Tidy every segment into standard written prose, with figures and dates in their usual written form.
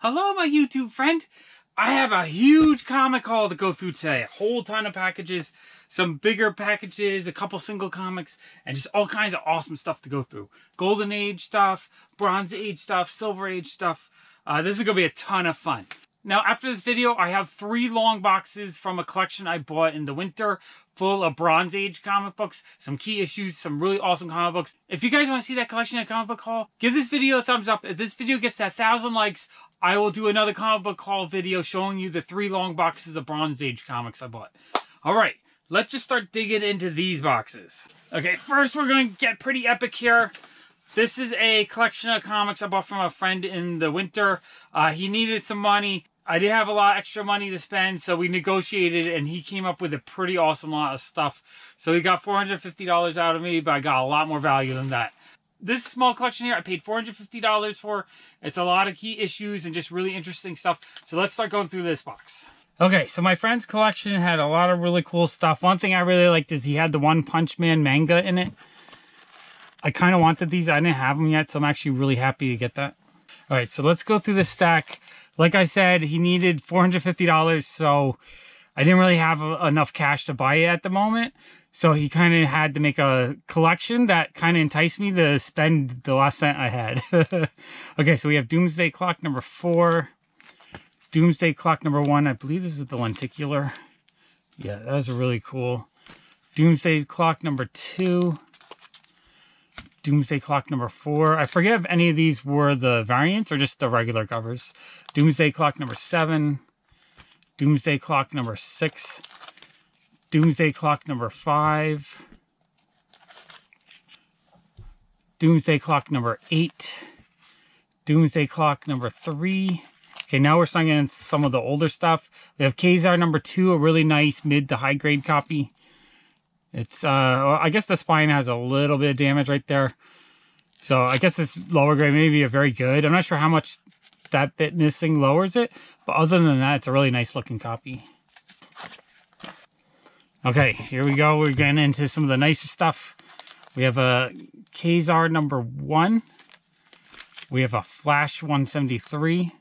Hello, my YouTube friend. I have a huge comic haul to go through today. A whole ton of packages, some bigger packages, a couple single comics, and just all kinds of awesome stuff to go through. Golden Age stuff, Bronze Age stuff, Silver Age stuff. This is going to be a ton of fun. Now, after this video, I have 3 long boxes from a collection I bought in the winter full of Bronze Age comic books, some key issues, some really awesome comic books. If you guys want to see that collection of comic book haul, give this video a thumbs up. If this video gets to 1,000 likes, I will do another comic book haul video showing you the 3 long boxes of Bronze Age comics I bought. Alright, let's just start digging into these boxes. Okay, first we're going to get pretty epic here. This is a collection of comics I bought from a friend in the winter. He needed some money. I didn't have a lot of extra money to spend, so we negotiated, and he came up with a pretty awesome lot of stuff. So he got $450 out of me, but I got a lot more value than that. This small collection here, I paid $450 for. It's a lot of key issues and just really interesting stuff. So let's start going through this box. Okay, so my friend's collection had a lot of really cool stuff. One thing I really liked is he had the One Punch Man manga in it. I kind of wanted these. I didn't have them yet, so I'm actually really happy to get that. All right, so let's go through this stack. Like I said, he needed $450, so I didn't really have enough cash to buy it at the moment. So he kind of had to make a collection that kind of enticed me to spend the last cent I had. Okay, so we have Doomsday Clock number 4. Doomsday Clock number 1. I believe this is the lenticular. Yeah, that was really cool. Doomsday Clock number 2. Doomsday Clock number 4. I forget if any of these were the variants or just the regular covers. Doomsday Clock number 7. Doomsday Clock number 6. Doomsday Clock number 5. Doomsday Clock number 8. Doomsday Clock number 3. Okay, now we're starting in some of the older stuff. We have Kazar number 2, a really nice mid to high grade copy. It's, I guess the spine has a little bit of damage right there. So I guess this lower grade may be a very good. I'm not sure how much that bit missing lowers it. But other than that, it's a really nice looking copy. Okay, here we go. We're getting into some of the nicer stuff. We have a Kazar number 1. We have a Flash 173.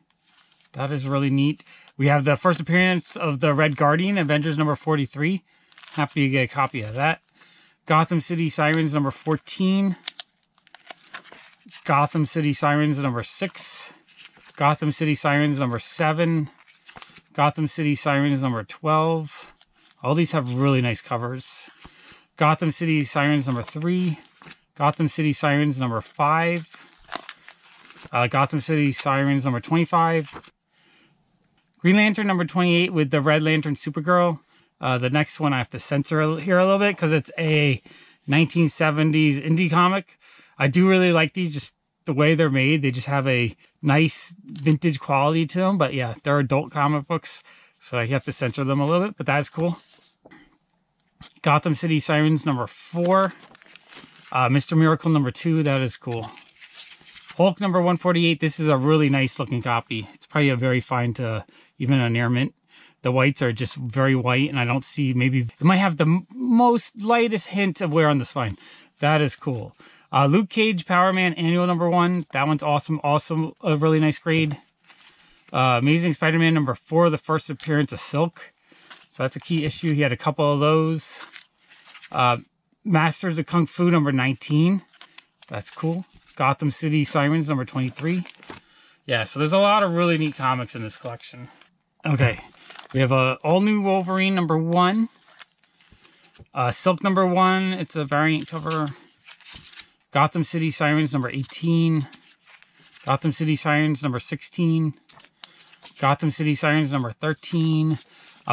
That is really neat. We have the first appearance of the Red Guardian, Avengers Number 43. Happy to get a copy of that. Gotham City Sirens number 14. Gotham City Sirens number 6. Gotham City Sirens number 7. Gotham City Sirens number 12. All these have really nice covers. Gotham City Sirens number 3. Gotham City Sirens number 5. Gotham City Sirens number 25. Green Lantern number 28 with the Red Lantern Supergirl. The next one I have to censor here a little bit because it's a 1970s indie comic. I do really like these, just the way they're made. They just have a nice vintage quality to them. But yeah, they're adult comic books, so you have to censor them a little bit, but that's cool. Gotham City Sirens number 4. Mr. Miracle number 2, that is cool. Hulk number 148, this is a really nice looking copy. It's probably a very fine to even a near mint. The whites are just very white, and I don't see, maybe it might have the most lightest hint of wear on the spine. That is cool. Luke Cage Power Man Annual number 1. That one's awesome. Also a really nice grade. Amazing Spider-Man number 4, the first appearance of Silk. So that's a key issue. He had a couple of those. Masters of Kung Fu number 19. That's cool. Gotham City Sirens number 23. Yeah, so there's a lot of really neat comics in this collection. Okay. We have a all-new Wolverine number 1. Silk number 1. It's a variant cover. Gotham City Sirens number 18. Gotham City Sirens number 16. Gotham City Sirens number 13.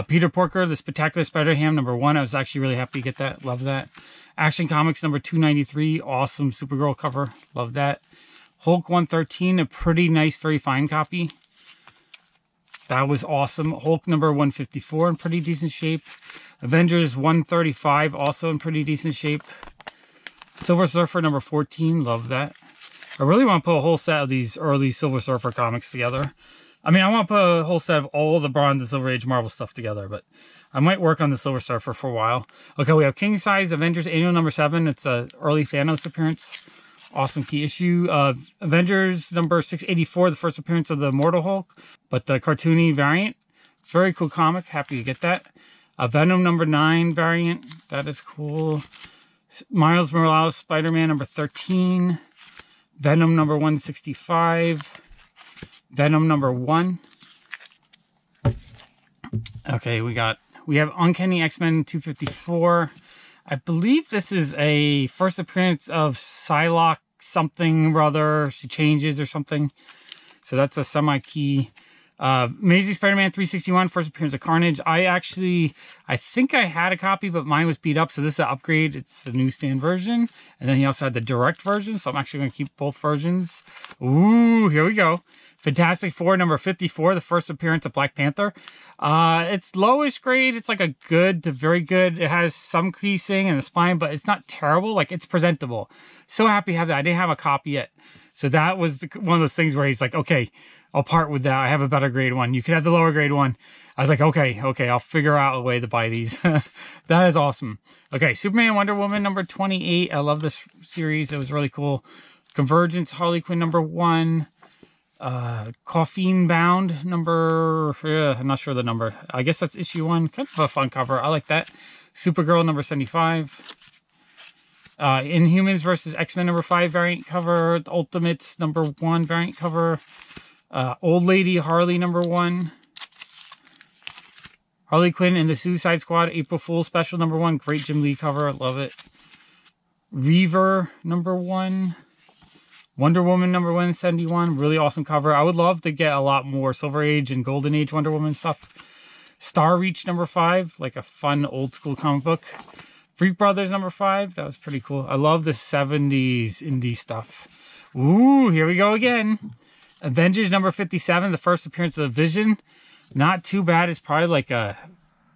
Peter Porker, the Spectacular Spider-Ham number 1. I was actually really happy to get that. Love that. Action Comics number 293. Awesome Supergirl cover. Love that. Hulk 113. A pretty nice, very fine copy. That was awesome. Hulk number 154 in pretty decent shape. Avengers 135 also in pretty decent shape. Silver Surfer number 14. Love that. I really want to put a whole set of these early Silver Surfer comics together. I mean, I want to put a whole set of all the Bronze and Silver Age Marvel stuff together, but I might work on the Silver Surfer for a while. Okay, we have King Size Avengers Annual number 7. It's an early Thanos appearance. Awesome key issue of Avengers number 684, the first appearance of the Immortal Hulk, but the cartoony variant. It's a very cool comic. Happy to get that. A Venom number 9 variant. That is cool. Miles Morales Spider-Man number 13. Venom number 165. Venom number 1. Okay, we have Uncanny X-Men 254. I believe this is a first appearance of Psylocke something or other. She changes or something. So that's a semi-key. Amazing Spider-Man 361, first appearance of Carnage. I think I had a copy, but mine was beat up. So this is an upgrade. It's the newsstand version. And then he also had the direct version. So I'm actually going to keep both versions. Ooh, here we go. Fantastic Four number 54, the first appearance of Black Panther. It's lowish grade. It's like a good to very good. It has some creasing in the spine, but it's not terrible. Like, it's presentable. So happy to have that. I didn't have a copy yet. So that was one of those things where he's like, okay, I'll part with that. I have a better grade one. You can have the lower grade one. I was like, okay, I'll figure out a way to buy these. That is awesome. Okay, Superman Wonder Woman number 28. I love this series. It was really cool. Convergence Harley Quinn number 1. Coffin Bound number, I'm not sure the number. I guess that's issue 1. Kind of a fun cover. I like that. Supergirl number 75. Inhumans versus X-Men number 5 variant cover. Ultimates number 1 variant cover. Old Lady Harley number 1. Harley Quinn and the Suicide Squad April Fool's special number 1. Great Jim Lee cover. I love it. Reaver number 1. Wonder Woman number 171, really awesome cover. I would love to get a lot more Silver Age and Golden Age Wonder Woman stuff. Star Reach number 5, like a fun old school comic book. Freak Brothers number 5, that was pretty cool. I love the 70s indie stuff. Ooh, here we go again. Avengers number 57, the first appearance of Vision. Not too bad. It's probably like a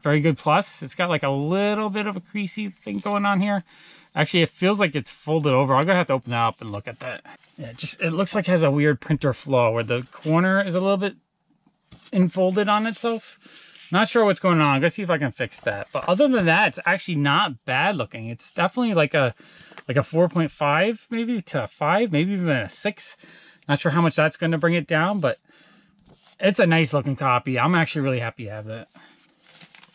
very good plus. It's got like a little bit of a creasy thing going on here. Actually, it feels like it's folded over. I'm going to have to open that up and look at that. Yeah, it looks like it has a weird printer flaw where the corner is a little bit enfolded on itself. Not sure what's going on. I'm going to see if I can fix that. But other than that, it's actually not bad looking. It's definitely like a 4.5 maybe to a 5, maybe even a 6. Not sure how much that's going to bring it down, but it's a nice looking copy. I'm actually really happy to have that.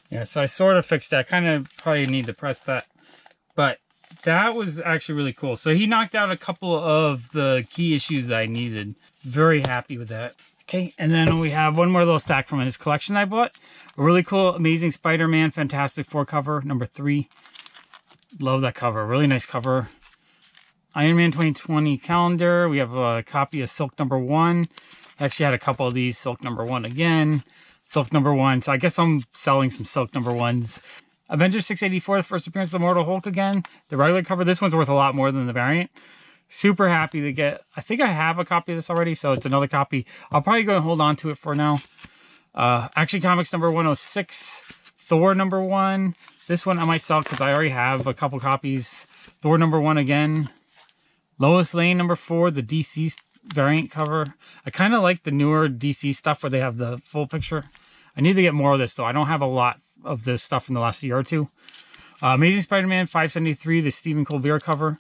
Yeah, so I sort of fixed that. Kind of probably need to press that. But that was actually really cool. So he knocked out a couple of the key issues that I needed. Very happy with that. Okay, and then we have one more little stack from his collection I bought. A really cool, Amazing Spider-Man Fantastic Four cover, number 3. Love that cover. Really nice cover. Iron Man 2020 calendar. We have a copy of Silk number 1. I actually had a couple of these. Silk number 1 again. Silk number 1. So I guess I'm selling some Silk number 1s. Avengers 684, the first appearance of the Immortal Hulk again. The regular cover. This one's worth a lot more than the variant. Super happy to get. I think I have a copy of this already, so it's another copy. I'll probably go and hold on to it for now. Action Comics number 106. Thor number 1. This one I might sell because I already have a couple copies. Thor number 1 again. Lois Lane number 4, the DC variant cover. I kind of like the newer DC stuff where they have the full picture. I need to get more of this though. I don't have a lot of this stuff in the last year or two. Amazing Spider-Man 573, the Stephen Colbert cover.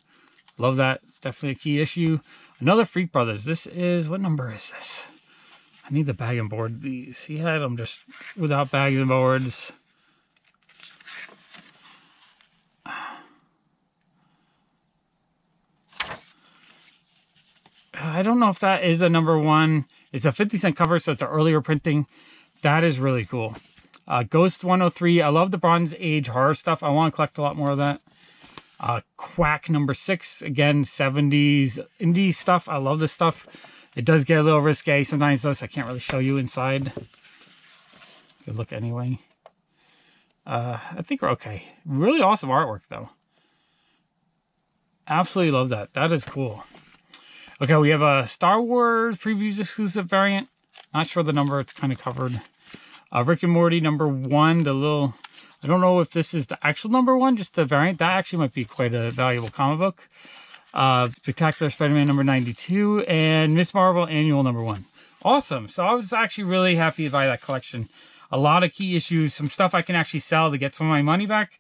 Love that. Definitely a key issue. Another Freak Brothers. This is, what number is this? I need the bag and board these. He had them just without bags and boards. I don't know if that is a number 1. It's a 50-cent cover, so it's an earlier printing. That is really cool. Ghost 103. I love the Bronze Age horror stuff. I want to collect a lot more of that. Quack number 6. Again, 70s indie stuff. I love this stuff. It does get a little risque sometimes, though, so I can't really show you inside. Good look anyway. I think we're okay. Really awesome artwork, though. Absolutely love that. That is cool. Okay, we have a Star Wars Previews exclusive variant. Not sure the number. It's kind of covered. Rick and Morty number 1. The little... I don't know if this is the actual number 1, just the variant. That actually might be quite a valuable comic book. Spectacular Spider-Man number 92. And Miss Marvel Annual number 1. Awesome. So I was actually really happy to buy that collection. A lot of key issues. Some stuff I can actually sell to get some of my money back.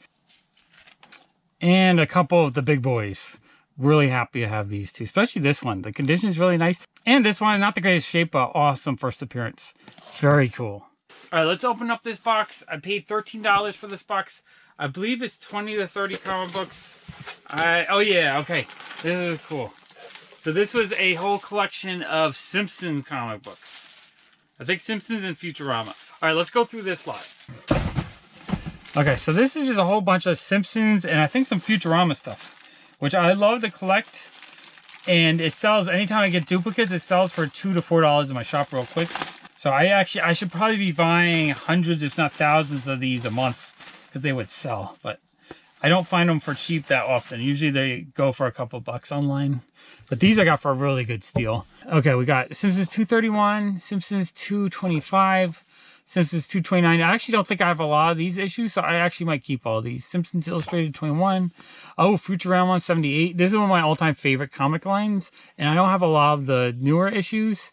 And a couple of the big boys. Really happy to have these two, especially this one. The condition is really nice. And this one, not the greatest shape, but awesome first appearance. Very cool. All right, let's open up this box. I paid $13 for this box. I believe it's 20 to 30 comic books. Oh yeah, okay. This is cool. So this was a whole collection of Simpsons comic books. I think Simpsons and Futurama. All right, let's go through this lot. Okay, so this is just a whole bunch of Simpsons and I think some Futurama stuff, which I love to collect. And it sells, anytime I get duplicates, it sells for $2 to $4 in my shop real quick. So I should probably be buying hundreds, if not thousands of these a month because they would sell. But I don't find them for cheap that often. Usually they go for a couple bucks online. But these I got for a really good steal. Okay, we got Simpsons 231, Simpsons 225, Simpsons 229. I actually don't think I have a lot of these issues, so I actually might keep all these. Simpsons Illustrated 21. Oh, Futurama 78. This is one of my all-time favorite comic lines. And I don't have a lot of the newer issues.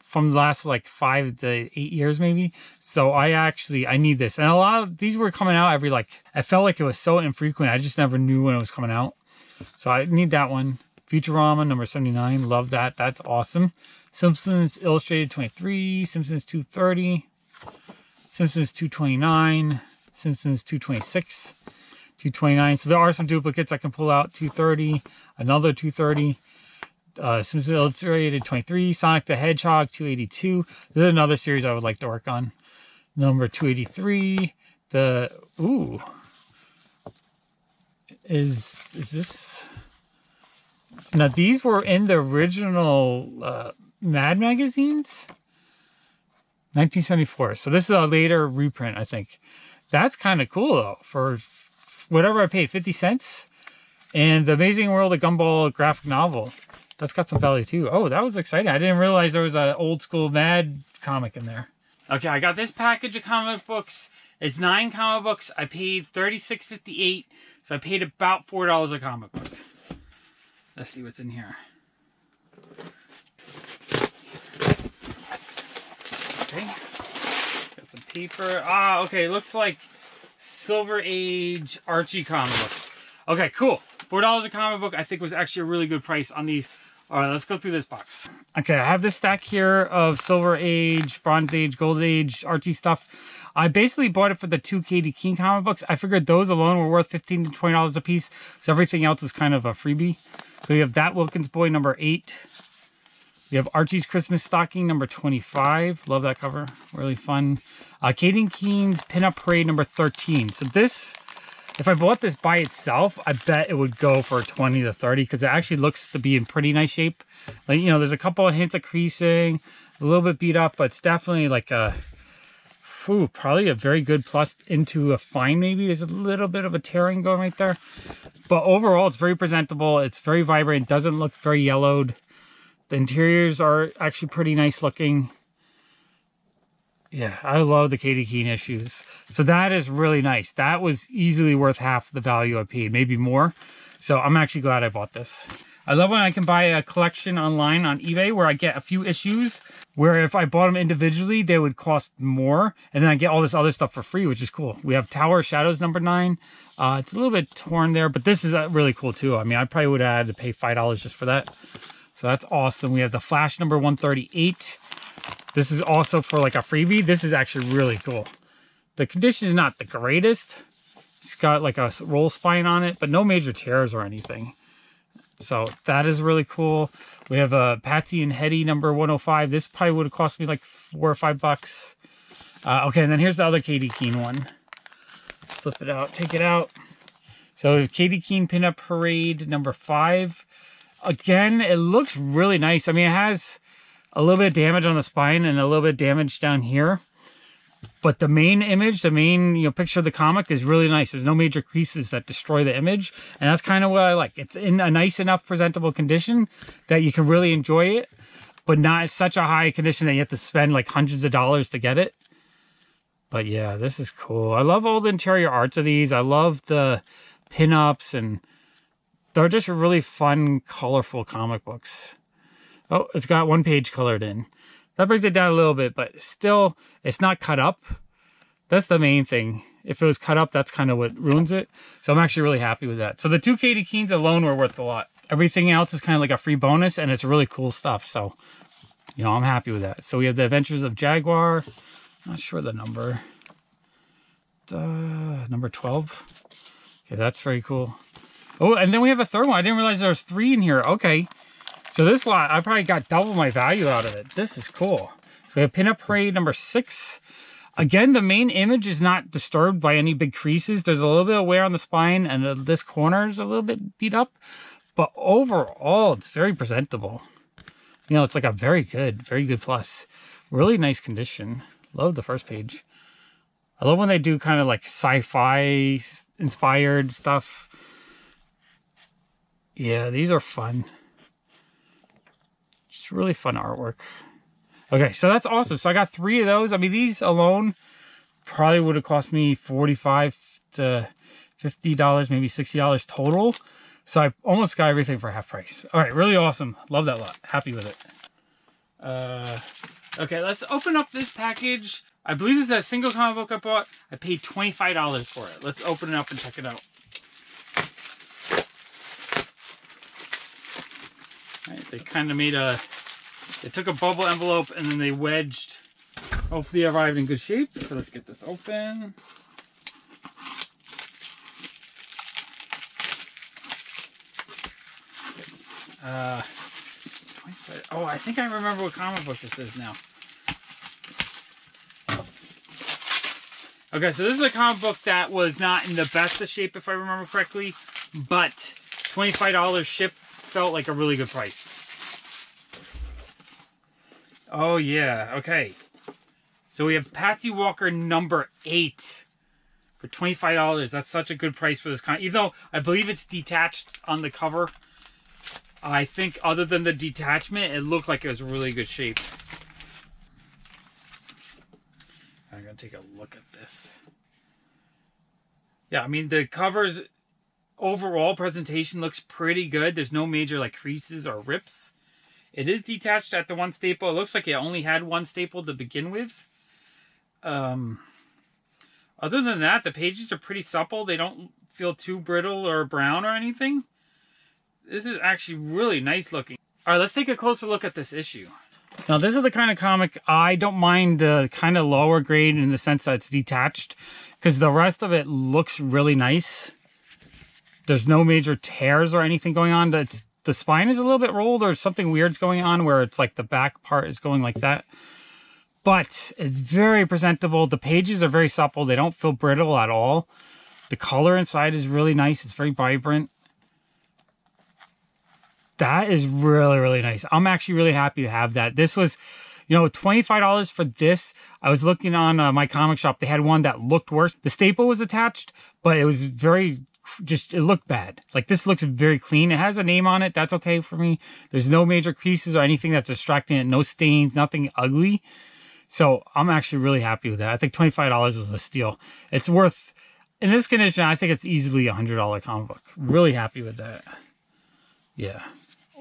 From the last like 5 to 8 years maybe. So I need this. And a lot of these were coming out every like, I felt like it was so infrequent. I just never knew when it was coming out. So I need that one. Futurama number 79. Love that. That's awesome. Simpsons Illustrated 23. Simpsons 230. Simpsons 229. Simpsons 226. 229. So there are some duplicates I can pull out. 230. Another 230. Simpsons Illustrated 23, Sonic the Hedgehog 282. This is another series I would like to work on. Number 283. Is this? Now these were in the original Mad magazines, 1974. So this is a later reprint, I think. That's kind of cool though. For whatever I paid, 50 cents. And the Amazing World of Gumball graphic novel. That's got some value too. Oh, that was exciting. I didn't realize there was an old school Mad comic in there. Okay, I got this package of comic books. It's 9 comic books. I paid $36.58, so I paid about $4 a comic book. Let's see what's in here. Okay. Got some paper. Okay, looks like Silver Age Archie comic books. Okay, cool. $4 a comic book I think was actually a really good price on these. All right, let's go through this box. Okay, I have this stack here of Silver Age, Bronze Age, Gold Age, Archie stuff. I basically bought it for the 2 Keene comic books. I figured those alone were worth $15 to $20 a piece, so everything else is kind of a freebie. So you have That Wilkins Boy number 8. You have Archie's Christmas Stocking number 25. Love that cover, really fun. Keene's Pinup Parade number 13. So this, if I bought this by itself, I bet it would go for 20 to 30 because it actually looks to be in pretty nice shape. Like, you know, there's a couple of hints of creasing, a little bit beat up, but it's definitely like a, probably a very good plus into a fine maybe. There's a little bit of a tearing going right there. But overall, it's very presentable. It's very vibrant. It doesn't look very yellowed. The interiors are actually pretty nice looking. Yeah, I love the Keene issues. So that is really nice. That was easily worth half the value I paid, maybe more. So I'm actually glad I bought this. I love when I can buy a collection online on eBay where I get a few issues where if I bought them individually, they would cost more. And then I get all this other stuff for free, which is cool. We have Tower of Shadows number 9. It's a little bit torn there, but this is really cool too. I mean, I probably would have had to pay $5 just for that. So that's awesome. We have the Flash number 138. This is also for like a freebie. This is actually really cool. The condition is not the greatest. It's got like a roll spine on it, but no major tears or anything. So that is really cool. We have a Patsy and Hetty number 105. This probably would have cost me like $4 or $5. Okay, and then here's the other Keene one. Let's flip it out, take it out. So Keene Pinup Parade number 5. Again, it looks really nice. I mean, it has a little bit of damage on the spine and a little bit of damage down here. But the main image, the main picture of the comic is really nice. There's no major creases that destroy the image. And that's kind of what I like. It's in a nice enough presentable condition that you can really enjoy it. But not such a high condition that you have to spend like hundreds of dollars to get it. But yeah, this is cool. I love all the interior arts of these. I love the pinups and they're just really fun, colorful comic books. Oh, it's got one page colored in. That brings it down a little bit, but still, it's not cut up. That's the main thing. If it was cut up, that's kind of what ruins it. So I'm actually really happy with that. So the 2 Katie Keenes alone were worth a lot. Everything else is kind of like a free bonus, and it's really cool stuff. So, you know, I'm happy with that. So we have the Adventures of Jaguar. Not sure the number. Number 12. Okay, that's very cool. Oh, and then we have a third one. I didn't realize there was 3 in here. Okay. So this lot, I probably got double my value out of it. This is cool. So we have Pinup Parade number 6. Again, the main image is not disturbed by any big creases. There's a little bit of wear on the spine, and this corner is a little bit beat up. But overall, it's very presentable. You know, it's like a very good plus. Really nice condition. Love the first page. I love when they do kind of like sci-fi inspired stuff. Yeah, these are fun. Just really fun artwork. Okay, so that's awesome. So I got 3 of those. I mean, these alone probably would have cost me $45 to $50, maybe $60 total. So I almost got everything for half price. All right, really awesome. Love that lot. Happy with it. Okay, let's open up this package. I believe this is a single comic book I bought. I paid $25 for it. Let's open it up and check it out. All right, they kind of made a... They took a bubble envelope and then they wedged. Hopefully it arrived in good shape. So let's get this open. Oh, I think I remember what comic book this is now. Okay, so this is a comic book that was not in the best of shape, if I remember correctly, but $25 ship felt like a really good price. Oh yeah, okay. So we have Patsy Walker number 8 for $25. That's such a good price for this comic. Even though I believe it's detached on the cover, I think other than the detachment, it looked like it was really good shape. I'm gonna take a look at this. Yeah, I mean the cover's overall presentation looks pretty good. There's no major like creases or rips. It is detached at the 1 staple. It looks like it only had 1 staple to begin with. Other than that, the pages are pretty supple. They don't feel too brittle or brown or anything. This is actually really nice looking. All right, let's take a closer look at this issue. Now, this is the kind of comic I don't mind the kind of lower grade in the sense that it's detached, because the rest of it looks really nice. There's no major tears or anything going on. The spine is a little bit rolled or something weird's going on where it's like the back part is going like that. But it's very presentable. The pages are very supple. They don't feel brittle at all. The color inside is really nice. It's very vibrant. That is really, really nice. I'm actually really happy to have that. This was, you know, $25 for this. I was looking on my comic shop. They had one that looked worse. The staple was attached, but it was very... Just, it looked bad. Like, this looks very clean. It has a name on it. That's okay for me. There's no major creases or anything that's distracting it. No stains, nothing ugly. So I'm actually really happy with that. I think $25 was a steal. It's worth, in this condition, I think it's easily a $100 comic book. Really happy with that. Yeah.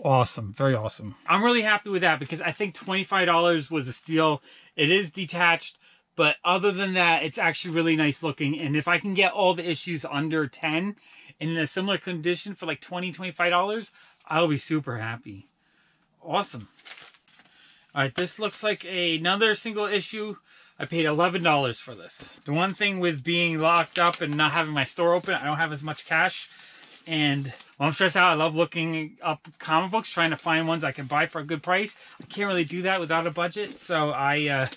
Awesome. Very awesome. I'm really happy with that because I think $25 was a steal. It is detached. But other than that, it's actually really nice looking. And if I can get all the issues under 10 in a similar condition for like $20, $25, I'll be super happy. Awesome. All right, this looks like another single issue. I paid $11 for this. The one thing with being locked up and not having my store open, I don't have as much cash. And when I'm stressed out, I love looking up comic books, trying to find ones I can buy for a good price. I can't really do that without a budget, so I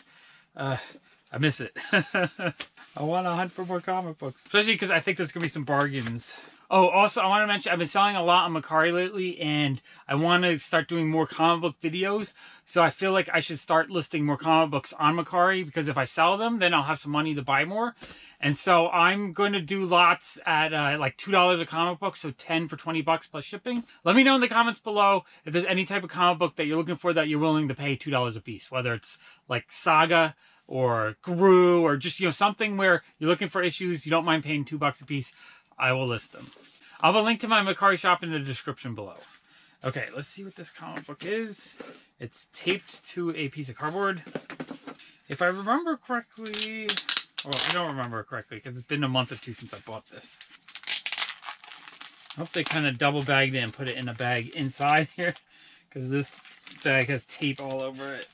miss it. I want to hunt for more comic books. Especially because I think there's going to be some bargains. Oh, also, I want to mention, I've been selling a lot on Mercari lately, and I want to start doing more comic book videos. So I feel like I should start listing more comic books on Mercari, because if I sell them, then I'll have some money to buy more. And so I'm going to do lots at like $2 a comic book, so 10 for 20 bucks plus shipping. Let me know in the comments below if there's any type of comic book that you're looking for that you're willing to pay $2 a piece, whether it's like Saga or Gru, or just, you know, something where you're looking for issues, you don't mind paying $2 a piece. I will list them. I'll have a link to my Mercari shop in the description below. Okay, let's see what this comic book is. It's taped to a piece of cardboard. If I remember correctly, Well, I don't remember correctly because it's been a month or two since I bought this. I hope they kind of double bagged it and put it in a bag inside here, because this bag has tape all over it.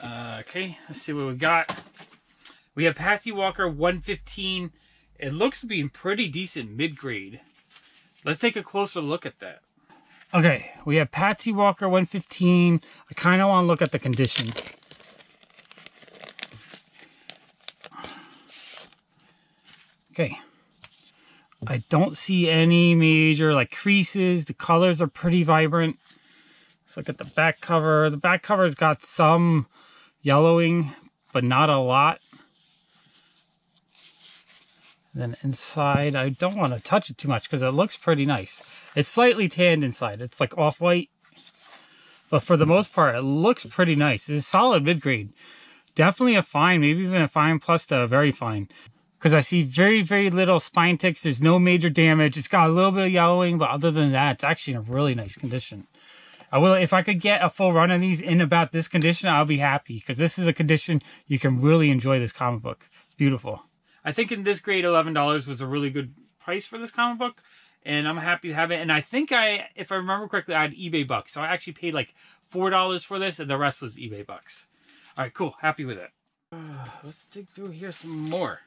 Okay, let's see what we got. We have Patsy Walker 115. It looks to be in pretty decent mid-grade. Let's take a closer look at that. Okay, we have Patsy Walker 115. I kind of want to look at the condition. Okay. I don't see any major like creases. The colors are pretty vibrant. Let's look at the back cover. The back cover's got some yellowing, but not a lot. And then inside, I don't want to touch it too much because it looks pretty nice. It's slightly tanned inside. It's like off-white. But for the most part, it looks pretty nice. It's solid mid-grade. Definitely a fine, maybe even a fine plus to a very fine. Because I see very, very little spine ticks. There's no major damage. It's got a little bit of yellowing, but other than that, it's actually in a really nice condition. I will, if I could get a full run of these in about this condition, I'll be happy. Because this is a condition you can really enjoy this comic book. It's beautiful. I think in this grade, $11 was a really good price for this comic book. And I'm happy to have it. And I think if I remember correctly, I had eBay bucks. So I actually paid like $4 for this, and the rest was eBay bucks. All right, cool. Happy with it. Let's dig through here some more.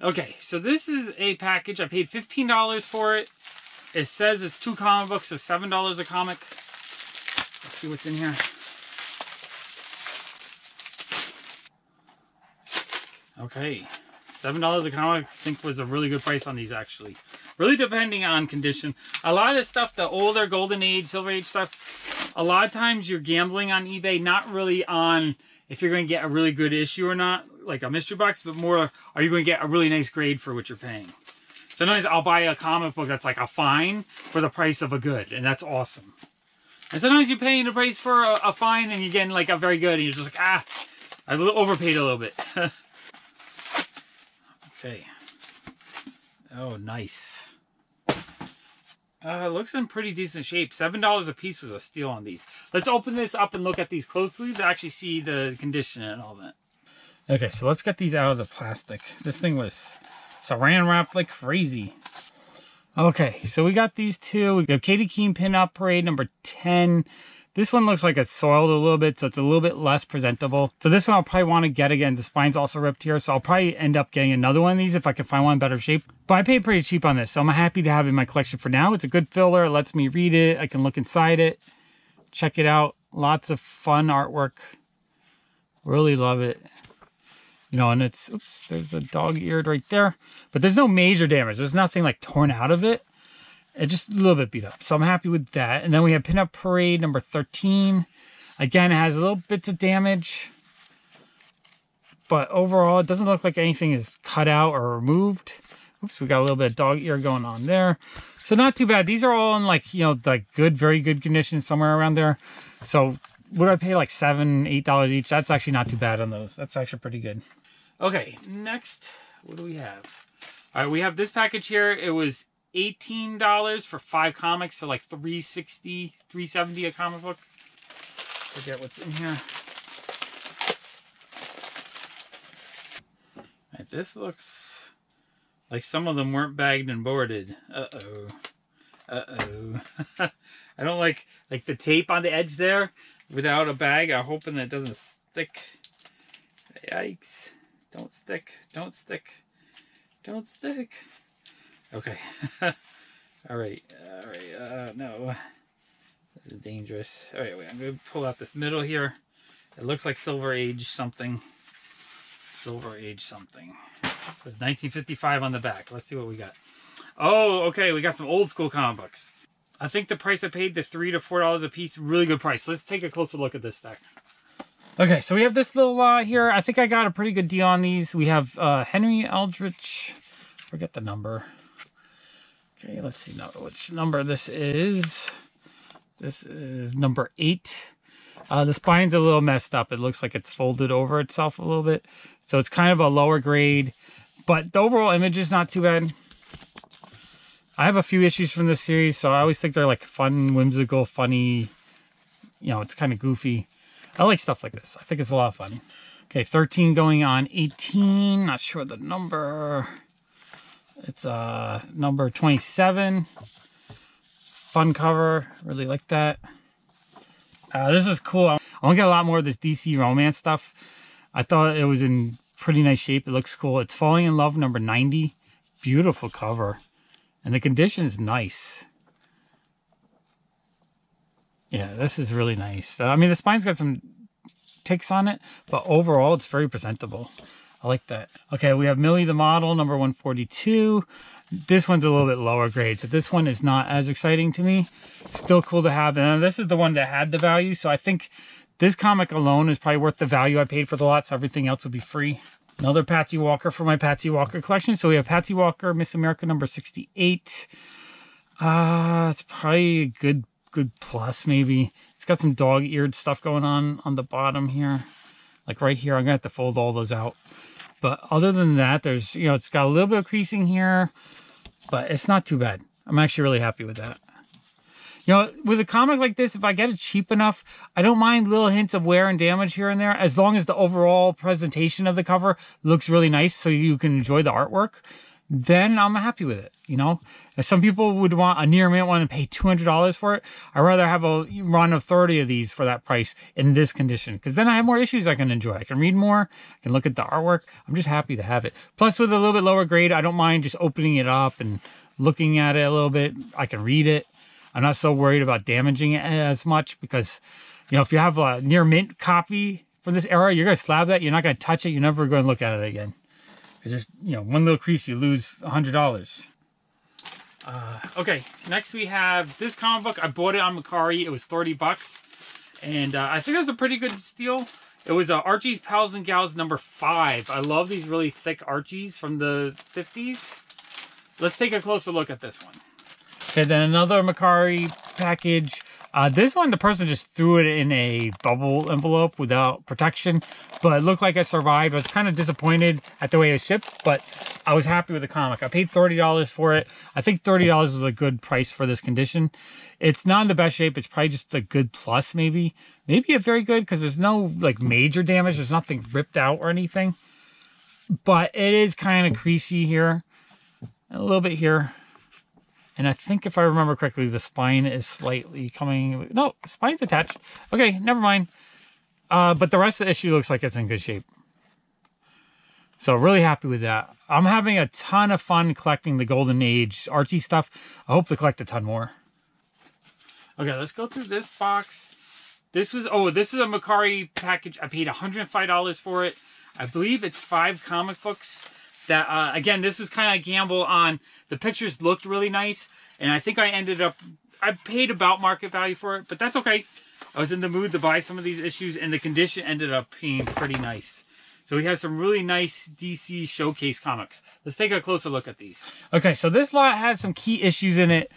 Okay, so this is a package. I paid $15 for it. It says it's 2 comic books, so $7 a comic. Let's see what's in here. Okay, $7 a comic, I think was a really good price on these actually. Really depending on condition. A lot of stuff, the older Golden Age, Silver Age stuff, a lot of times you're gambling on eBay, not really on if you're going to get a really good issue or not, like a mystery box, but more, are you going to get a really nice grade for what you're paying? Sometimes I'll buy a comic book that's like a fine for the price of a good, and that's awesome. And sometimes you're paying the price for a fine and you're getting like a very good, and you're just like, I overpaid a little bit. Okay. Oh, nice. Looks in pretty decent shape. $7 a piece was a steal on these. Let's open this up and look at these closely to actually see the condition and all that. Okay, so let's get these out of the plastic. This thing was saran wrapped like crazy. Okay, so we got these two. We have Katie Keene Pin-Up Parade number 10. This one looks like it's soiled a little bit, so it's a little bit less presentable. So this one I'll probably want to get again. The spine's also ripped here, so I'll probably end up getting another one of these if I can find one in better shape. But I paid pretty cheap on this, so I'm happy to have it in my collection for now. It's a good filler. It lets me read it. I can look inside it, check it out. Lots of fun artwork. Really love it. You know, and it's, oops, there's a dog-eared right there. But there's no major damage. There's nothing like torn out of it. It's just a little bit beat up. So I'm happy with that. And then we have Pin-Up Parade number 13. Again, it has little bits of damage. But overall, it doesn't look like anything is cut out or removed. Oops, we got a little bit of dog ear going on there. So not too bad. These are all in like, you know, like good, very good condition, somewhere around there. So would I pay like $7, $8 each? That's actually not too bad on those. That's actually pretty good. Okay, next, what do we have? All right, we have this package here. It was $18 for 5 comics, so like $3.60, $3.70 a comic book. Forget what's in here. All right, this looks like some of them weren't bagged and boarded. Uh-oh. Uh-oh. I don't like the tape on the edge there without a bag. I'm hoping that doesn't stick. Yikes. Don't stick. Don't stick. Don't stick. Okay. All right. All right. No. This is dangerous. All right, wait. I'm going to pull out this middle here. It looks like Silver Age something. Silver Age something. It says 1955 on the back. Let's see what we got. Oh, okay. We got some old school comic books. I think the price I paid, the $3 to $4 a piece, really good price. Let's take a closer look at this stack. Okay, so we have this little lot here. I think I got a pretty good deal on these. We have Henry Eldritch. Forget the number. Okay, let's see now which number this is. This is number 8. The spine's a little messed up. It looks like it's folded over itself a little bit. So it's kind of a lower grade. But the overall image is not too bad. I have a few issues from this series, so I always think they're like fun, whimsical, funny. You know, it's kind of goofy. I like stuff like this. I think it's a lot of fun. Okay, 13 going on 18. Not sure the number. It's number 27. Fun cover. Really like that. This is cool. I want to get a lot more of this DC romance stuff. I thought it was in pretty nice shape. It looks cool. It's Falling in Love number 90. Beautiful cover. And the condition is nice. Yeah, this is really nice. I mean, the spine's got some ticks on it, but overall, it's very presentable. I like that. Okay, we have Millie the Model, number 142. This one's a little bit lower grade, so this one is not as exciting to me. Still cool to have. And this is the one that had the value, so I think this comic alone is probably worth the value I paid for the lot, so everything else will be free. Another Patsy Walker for my Patsy Walker collection. So we have Patsy Walker, Miss America, number 68. It's probably a good plus, maybe. It's got some dog-eared stuff going on the bottom here. Like right here, I'm gonna have to fold all those out. But other than that, there's, you know, it's got a little bit of creasing here, but it's not too bad. I'm actually really happy with that. You know, with a comic like this, if I get it cheap enough, I don't mind little hints of wear and damage here and there, as long as the overall presentation of the cover looks really nice so you can enjoy the artwork, then I'm happy with it, you know? If some people would want a near mint one and pay $200 for it, I'd rather have a run of 30 of these for that price in this condition, because then I have more issues I can enjoy. I can read more, I can look at the artwork. I'm just happy to have it. Plus, with a little bit lower grade, I don't mind just opening it up and looking at it a little bit. I can read it. I'm not so worried about damaging it as much because, you know, if you have a near mint copy from this era, you're going to slab that. You're not going to touch it. You're never going to look at it again. Because there's, you know, one little crease, you lose $100. Okay, next we have this comic book. I bought it on Mercari. It was 30 bucks. And I think it was a pretty good steal. It was Archie's Pals and Gals number 5. I love these really thick Archies from the 50s. Let's take a closer look at this one. Okay, then another Mercari package. This one, the person just threw it in a bubble envelope without protection, but it looked like it survived. I was kind of disappointed at the way it was shipped, but I was happy with the comic. I paid $30 for it. I think $30 was a good price for this condition. It's not in the best shape. It's probably just a good plus, maybe. Maybe a very good, because there's no like major damage. There's nothing ripped out or anything. But it is kind of creasy here. A little bit here. And I think if I remember correctly, the spine is slightly coming... No, the spine's attached. Okay, never mind. But the rest of the issue looks like it's in good shape. So really happy with that. I'm having a ton of fun collecting the Golden Age Archie stuff. I hope to collect a ton more. Okay, let's go through this box. This was... Oh, this is a Mercari package. I paid $105 for it. I believe it's 5 comic books. That again, this was kind of a gamble on the pictures looked really nice, and I think I paid about market value for it, but that's okay. I was in the mood to buy some of these issues, and the condition ended up being pretty nice. So we have some really nice DC showcase comics. Let's take a closer look at these. Okay, so this lot has some key issues in it.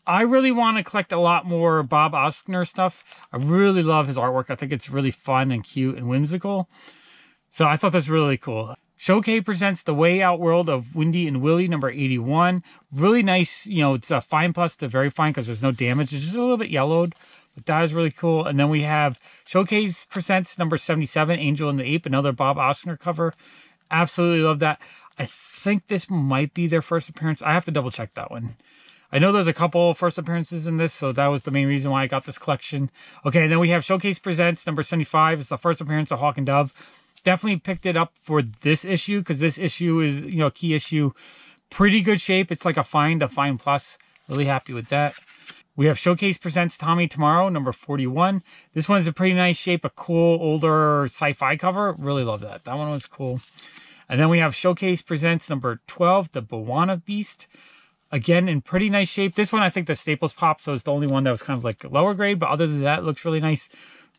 I really want to collect a lot more Bob Oskner stuff. I really love his artwork. I think it's really fun and cute and whimsical. So I thought that's really cool. Showcase presents The Way Out World of Wendy and Willie, number 81. Really nice, you know, it's a fine plus to very fine because there's no damage. It's just a little bit yellowed, but that is really cool. And then we have Showcase presents number 77, Angel and the Ape, another Bob Oskner cover. Absolutely love that. I think this might be their first appearance. I have to double check that one. I know there's a couple first appearances in this, so that was the main reason why I got this collection. Okay, and then we have Showcase presents number 75. It's the first appearance of Hawk and Dove. Definitely picked it up for this issue because this issue is, you know, a key issue. Pretty good shape. It's like a fine plus. Really happy with that. We have Showcase presents Tommy Tomorrow, number 41. This one's a pretty nice shape, a cool older sci-fi cover. Really love that. That one was cool. And then we have Showcase presents number 12, the Bawana Beast. Again, in pretty nice shape. This one, I think the staples popped, so it's the only one that was kind of like lower grade, but other than that, it looks really nice.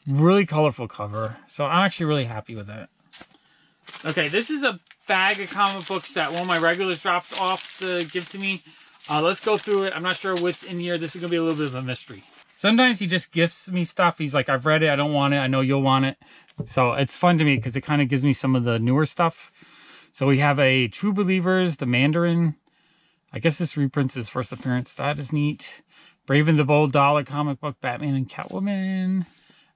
Really colorful cover. So I'm actually really happy with that. Okay, this is a bag of comic books that one of my regulars dropped off to give to me. Let's go through it. I'm not sure what's in here. This is going to be a little bit of a mystery. Sometimes he just gifts me stuff. He's like, I've read it. I don't want it. I know you'll want it. So it's fun to me because it kind of gives me some of the newer stuff. So we have a True Believers, the Mandarin. I guess this reprints his first appearance. That is neat. Brave and the Bold dollar comic book, Batman and Catwoman.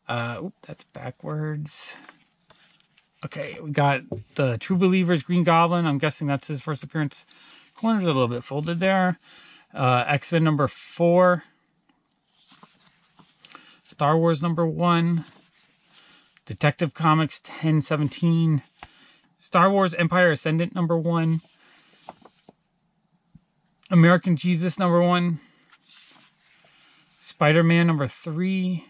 That's backwards. Okay, we got the True Believers Green Goblin. I'm guessing that's his first appearance. Corner's a little bit folded there. X-Men number 4. Star Wars number 1. Detective Comics 1017. Star Wars Empire Ascendant number 1. American Jesus number 1. Spider-Man number 3.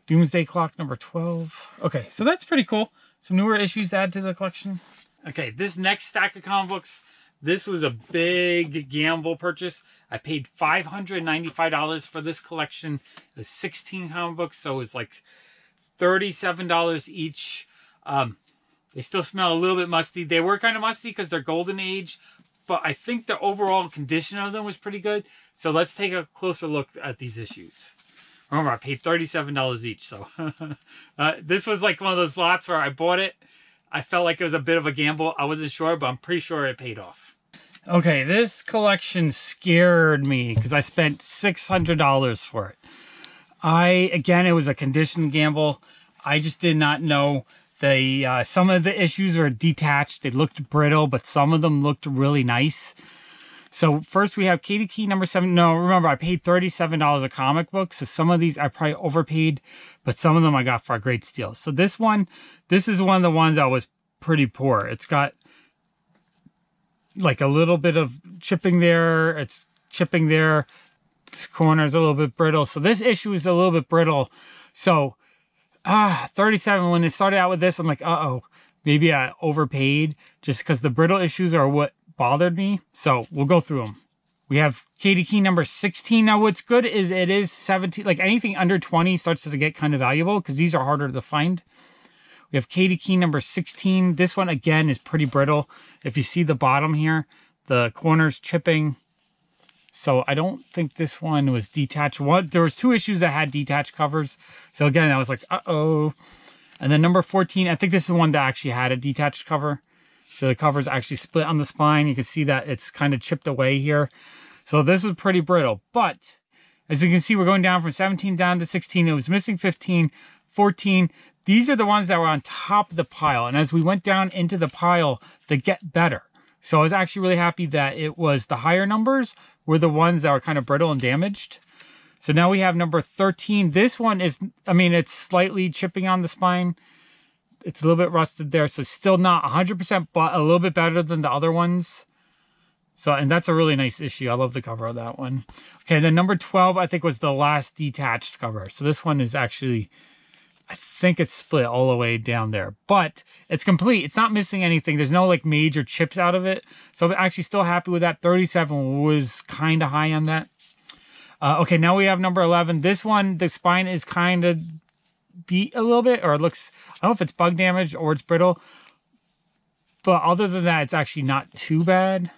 Doomsday Clock number 12. Okay, so that's pretty cool. Some newer issues to add to the collection. Okay, this next stack of comic books, this was a big gamble purchase. I paid $595 for this collection. It was 16 comic books, so it's like $37 each. They still smell a little bit musty. They were kind of musty because they're golden age, but I think the overall condition of them was pretty good. So let's take a closer look at these issues. Remember, I paid $37 each, so this was like one of those lots where I bought it. I felt like it was a bit of a gamble. I wasn't sure, but I'm pretty sure it paid off. Okay, this collection scared me because I spent $600 for it. Again, it was a conditioned gamble. I just did not know. Some of the issues are detached. They looked brittle, but some of them looked really nice. So first we have Keene number 7. No, remember, I paid $37 a comic book. So some of these I probably overpaid, but some of them I got for a great steal. So this is one of the ones that was pretty poor. It's got like a little bit of chipping there. It's chipping there. This corner is a little bit brittle. So this issue is a little bit brittle. So 37, when it started out with this, I'm like, uh-oh, maybe I overpaid just because the brittle issues are what bothered me. So we'll go through them. We have Keene number 16. Now what's good is it is 17, like anything under 20 starts to get kind of valuable because these are harder to find. We have Keene number 16. This one again is pretty brittle. If you see the bottom here, the corner's chipping. So I don't think this one was detached. There was 2 issues that had detached covers. So again, I was like, uh-oh. And then number 14, I think this is one that actually had a detached cover. So the cover's actually split on the spine. You can see that it's kind of chipped away here. So this is pretty brittle. But as you can see, we're going down from 17 down to 16. It was missing 15, 14. These are the ones that were on top of the pile. And as we went down into the pile, they get better. So I was actually really happy that it was the higher numbers were the ones that were kind of brittle and damaged. So now we have number 13. This one is, I mean, it's slightly chipping on the spine. It's a little bit rusted there. So still not 100%, but a little bit better than the other ones. So, and that's a really nice issue. I love the cover of that one. Okay, then number 12, I think, was the last detached cover. So this one is actually, I think it's split all the way down there. But it's complete. It's not missing anything. There's no like major chips out of it. So I'm actually still happy with that. 37 was kind of high on that. Okay, now we have number 11. This one, the spine is kind of beat a little bit, or it looks, I don't know if it's bug damage or it's brittle. But other than that, it's actually not too bad.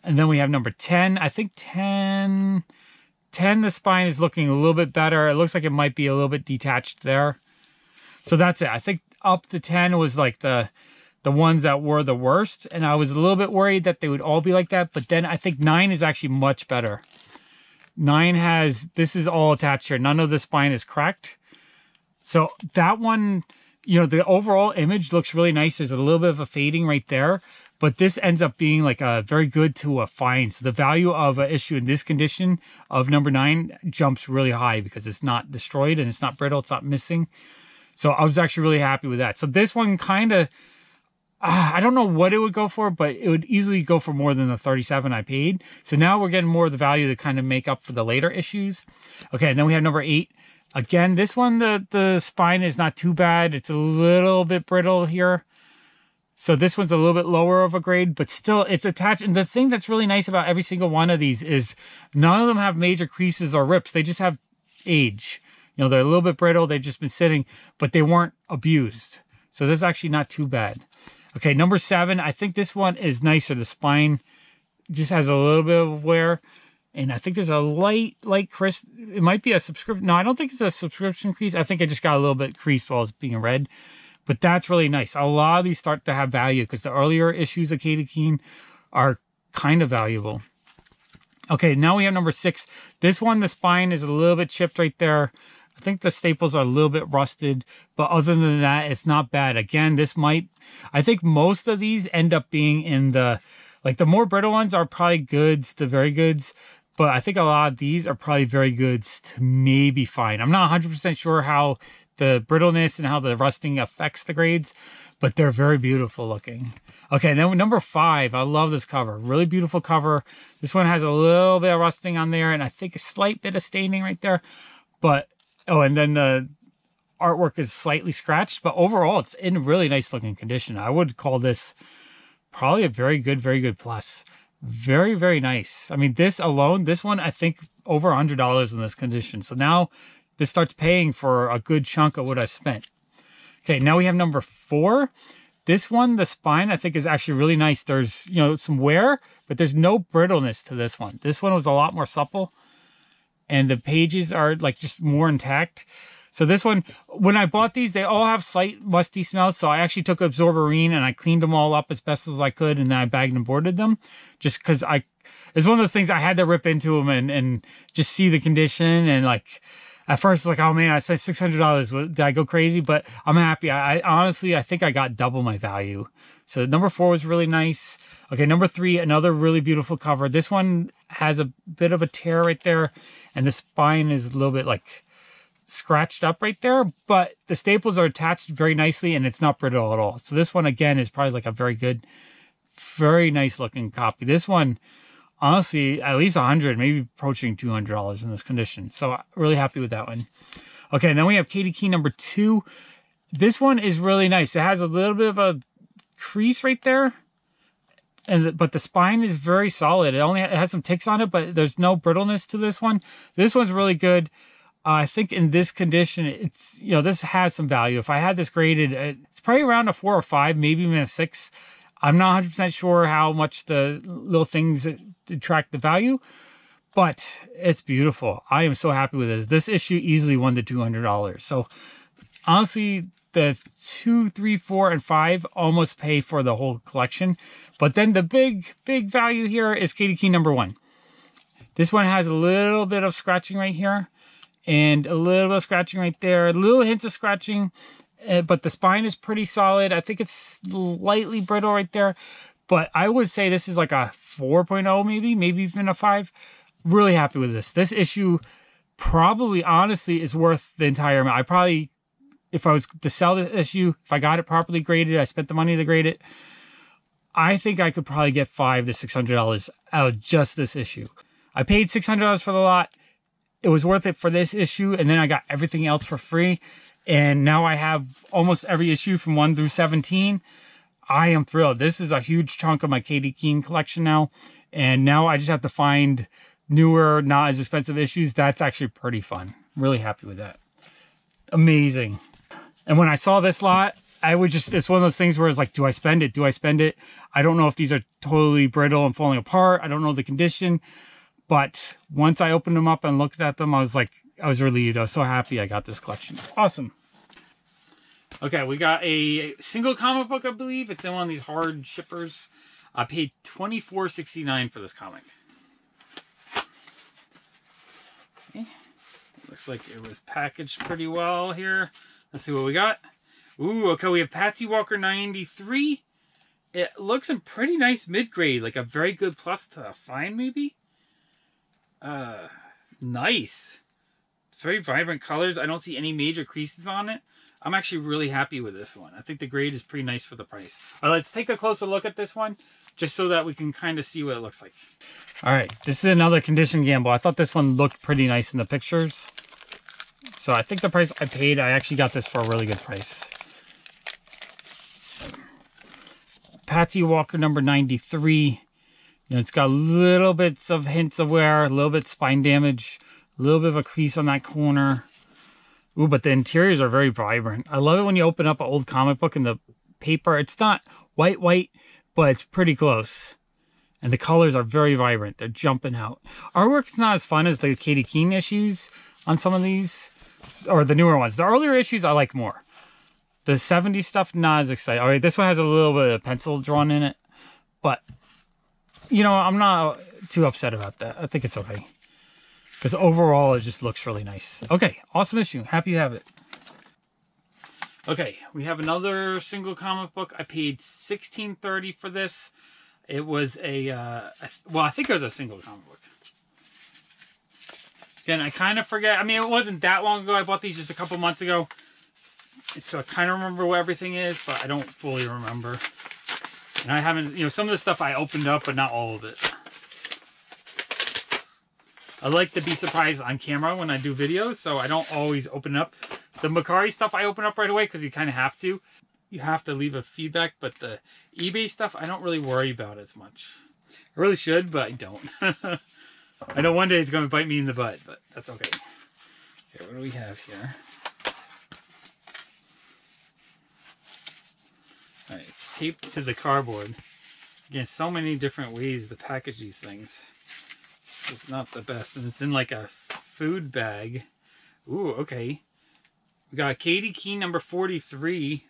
And then we have number 10. I think 10, the spine is looking a little bit better. It looks like it might be a little bit detached there. So that's it. I think up to 10 was like the ones that were the worst. And I was a little bit worried that they would all be like that. But then I think 9 is actually much better. 9 has, this is all attached here. None of the spine is cracked. So that one, you know, the overall image looks really nice. There's a little bit of a fading right there. But this ends up being like a very good to a fine. So the value of an issue in this condition of number 9 jumps really high because it's not destroyed and it's not brittle. It's not missing. So I was actually really happy with that. So this one kind of, I don't know what it would go for, but it would easily go for more than the 37 I paid. So now we're getting more of the value to kind of make up for the later issues. Okay, and then we have number 8. Again, this one, the spine is not too bad. It's a little bit brittle here. So this one's a little bit lower of a grade, but still it's attached. And the thing that's really nice about every single one of these is none of them have major creases or rips. They just have age. You know, they're a little bit brittle. They've just been sitting, but they weren't abused. So this is actually not too bad. Okay, number 7. I think this one is nicer. The spine just has a little bit of wear. And I think there's a light crease. It might be a subscription. No, I don't think it's a subscription crease. I think it just got a little bit creased while it's being read. But that's really nice. A lot of these start to have value because the earlier issues of Keene are kind of valuable. Okay, now we have number 6. This one, the spine is a little bit chipped right there. I think the staples are a little bit rusted, but other than that, it's not bad. Again, I think most of these end up being in the more brittle ones are probably goods to very goods, but I think a lot of these are probably very goods to maybe fine. I'm not 100% sure how the brittleness and how the rusting affects the grades, but they're very beautiful looking. Okay, then number 5, I love this cover. Really beautiful cover. This one has a little bit of rusting on there, and I think a slight bit of staining right there. But, oh, and then the artwork is slightly scratched, but overall, it's in really nice looking condition. I would call this probably a very good plus. Very, very nice. I mean, this alone, this one, I think over $100 in this condition. So now this starts paying for a good chunk of what I spent. Okay, now we have number 4. This one, the spine, I think is actually really nice. There's, you know, some wear, but there's no brittleness to this one. This one was a lot more supple, and the pages are like just more intact. So this one, when I bought these, they all have slight musty smells. So I actually took Absorberine and I cleaned them all up as best as I could, and then I bagged and boarded them, just because it's one of those things I had to rip into them and just see the condition. And like, at first, like, oh man, I spent $600. Did I go crazy? But I'm happy. I honestly, I think I got double my value. So number 4 was really nice. Okay, number 3, another really beautiful cover. This one has a bit of a tear right there, and the spine is a little bit like scratched up right there, but the staples are attached very nicely and it's not brittle at all. So this one, again, is probably like a very good, very nice looking copy. This one, honestly, at least $100, maybe approaching $200 in this condition. So really happy with that one. Okay, and then we have Keene number 2. This one is really nice. It has a little bit of a crease right there, but the spine is very solid. It has some ticks on it, but there's no brittleness to this one. This one's really good. I think in this condition, it's, you know, this has some value. If I had this graded, it's probably around a 4 or 5, maybe even a 6. I'm not 100% sure how much the little things detract the value, but it's beautiful. I am so happy with this. This issue easily won the $200. So honestly, the 2, 3, 4, and 5 almost pay for the whole collection. But then the big value here is Keene number 1. This one has a little bit of scratching right here, and a little bit of scratching right there, little hints of scratching, but the spine is pretty solid. I think it's slightly brittle right there, but I would say this is like a 4.0 maybe even a 5. Really happy with this. This issue probably, honestly, is worth the entire amount. I probably, if I was to sell this issue, if I got it properly graded, I spent the money to grade it, I think I could probably get $500 to $600 out of just this issue. I paid $600 for the lot. It was worth it for this issue, and then I got everything else for free. And now I have almost every issue from 1 through 17. I am thrilled. This is a huge chunk of my Keene collection now. And now I just have to find newer, not as expensive issues. That's actually pretty fun. Really happy with that. Amazing. And when I saw this lot, it's one of those things where it's like, do I spend it? Do I spend it? I don't know if these are totally brittle and falling apart. I don't know the condition. But once I opened them up and looked at them, I was relieved. I was so happy I got this collection. Awesome. Okay, we got a single comic book, I believe. It's in one of these hard shippers. I paid $24.69 for this comic. Okay. Looks like it was packaged pretty well here. Let's see what we got. Ooh, okay, we have Patsy Walker 93. It looks in pretty nice mid-grade, like a very good plus to a fine, maybe. Nice. Very vibrant colors. I don't see any major creases on it. I'm actually really happy with this one. I think the grade is pretty nice for the price. All right, let's take a closer look at this one, just so that we can kind of see what it looks like. All right, this is another condition gamble. I thought this one looked pretty nice in the pictures. So I think the price I paid, I actually got this for a really good price. Patsy Walker number 93. You know, it's got little bits of hints of wear, a little bit spine damage, a little bit of a crease on that corner. Ooh, but the interiors are very vibrant. I love it when you open up an old comic book and the paper, it's not white, but it's pretty close. And the colors are very vibrant. They're jumping out. Artwork's not as fun as the Keene issues on some of these, or the newer ones. The earlier issues I like more. The 70s stuff, not as exciting. All right, this one has a little bit of pencil drawn in it, but you know, I'm not too upset about that. I think it's okay. because overall it just looks really nice. Okay, awesome issue. Happy to have it. Okay, we have another single comic book. I paid $16.30 for this. It was well, I think it was a single comic book. Again, I kind of forget. I mean, it wasn't that long ago. I bought these just a couple months ago. So I kind of remember what everything is, but I don't fully remember. And I haven't, you know, some of the stuff I opened up, but not all of it. I like to be surprised on camera when I do videos, so I don't always open up. The Mercari stuff I open up right away because you kind of have to. You have to leave a feedback, but the eBay stuff I don't really worry about as much. I really should, but I don't. I know one day it's going to bite me in the butt, but that's okay. Okay, what do we have here? Alright, it's taped to the cardboard. Again, so many different ways to package these things. It's not the best. And it's in like a food bag. Ooh, okay. We got Keene number 43.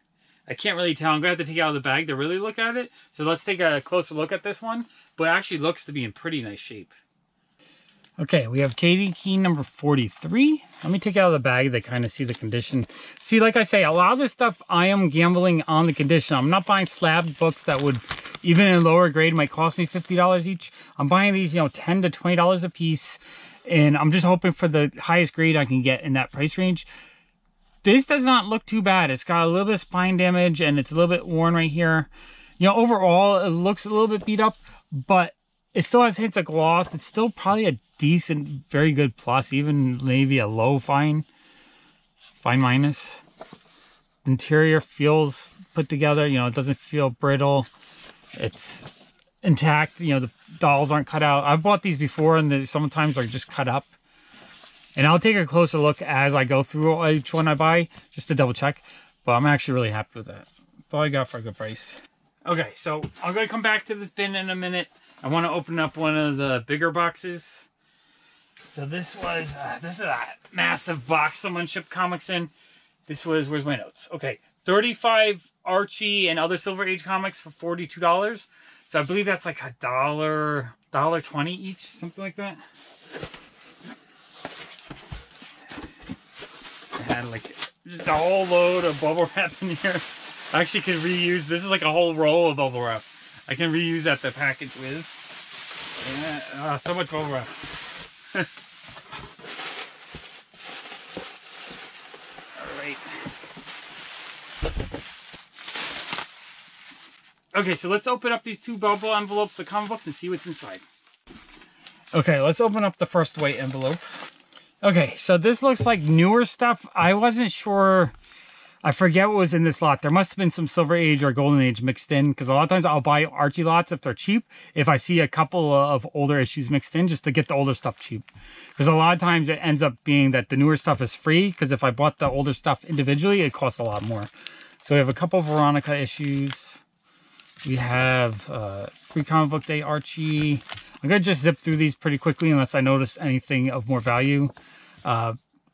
I can't really tell. I'm going to have to take it out of the bag to really look at it. So let's take a closer look at this one. But it actually looks to be in pretty nice shape. Okay, we have Keene number 43. Let me take it out of the bag to kind of see the condition. See, like I say, a lot of this stuff I am gambling on the condition. I'm not buying slab books that would, even in lower grade, might cost me $50 each. I'm buying these, you know, $10 to $20 a piece. And I'm just hoping for the highest grade I can get in that price range. This does not look too bad. It's got a little bit of spine damage and it's a little bit worn right here. You know, overall, it looks a little bit beat up, but it still has hints of gloss. It's still probably a decent, very good plus, even maybe a low fine minus. The interior feels put together. You know, it doesn't feel brittle. It's intact. You know, the dolls aren't cut out. I've bought these before and they sometimes are just cut up. And I'll take a closer look as I go through each one I buy, just to double check. But I'm actually really happy with that. That's all I got for a good price. Okay, so I'm going to come back to this bin in a minute. I want to open up one of the bigger boxes. So this was, this is a massive box someone shipped comics in. This was, where's my notes? Okay, 35 Archie and other Silver Age comics for $42. So I believe that's like $1.20 each, something like that. I had like just a whole load of bubble wrap in here. I actually could reuse, this is like a whole roll of bubble wrap. I can reuse that to package with. Yeah, so much bubble wrap. Alright. Okay, so let's open up these two bubble envelopes of comic books and see what's inside. Okay, let's open up the first white envelope. Okay, so this looks like newer stuff. I wasn't sure. I forget what was in this lot. There must have been some Silver Age or Golden Age mixed in, because a lot of times I'll buy Archie lots if they're cheap, if I see a couple of older issues mixed in, just to get the older stuff cheap. Because a lot of times it ends up being that the newer stuff is free, because if I bought the older stuff individually, it costs a lot more. So we have a couple of Veronica issues. We have Free Comic Book Day Archie. I'm going to just zip through these pretty quickly unless I notice anything of more value.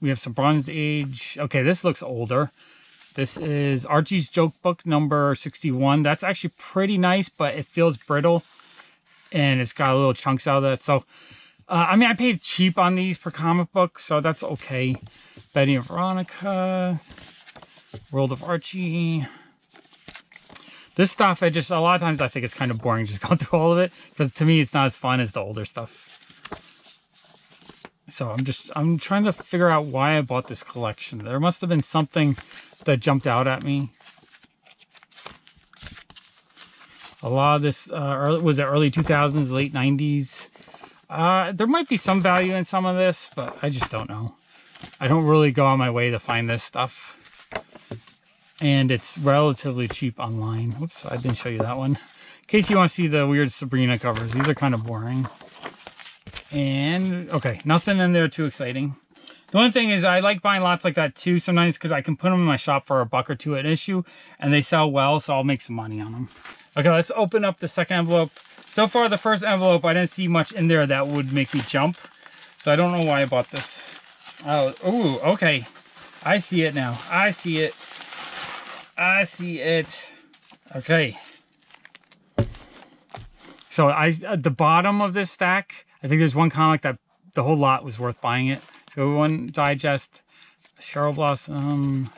We have some Bronze Age. Okay, this looks older. This is Archie's Joke Book number 61. That's actually pretty nice, but it feels brittle. And it's got little chunks out of that. So, I mean, I paid cheap on these per comic book, so that's okay. Betty and Veronica. World of Archie. This stuff, a lot of times I think it's kind of boring just going through all of it. Because to me, it's not as fun as the older stuff. So I'm trying to figure out why I bought this collection. There must have been something that jumped out at me. A lot of this, was it early 2000s, late 90s? There might be some value in some of this, but I just don't know. I don't really go on my way to find this stuff. And it's relatively cheap online. Whoops, I didn't show you that one. In case you want to see the weird Sabrina covers. These are kind of boring. And, okay, nothing in there too exciting. The one thing is I like buying lots like that too sometimes because I can put them in my shop for $1 or $2 an issue. And they sell well, so I'll make some money on them. Okay, let's open up the second envelope. So far, the first envelope, I didn't see much in there that would make me jump. So I don't know why I bought this. Oh, ooh, okay. I see it now. I see it. I see it. Okay. So at the bottom of this stack, I think there's one comic that the whole lot was worth buying it. So one digest, Cheryl Blossom,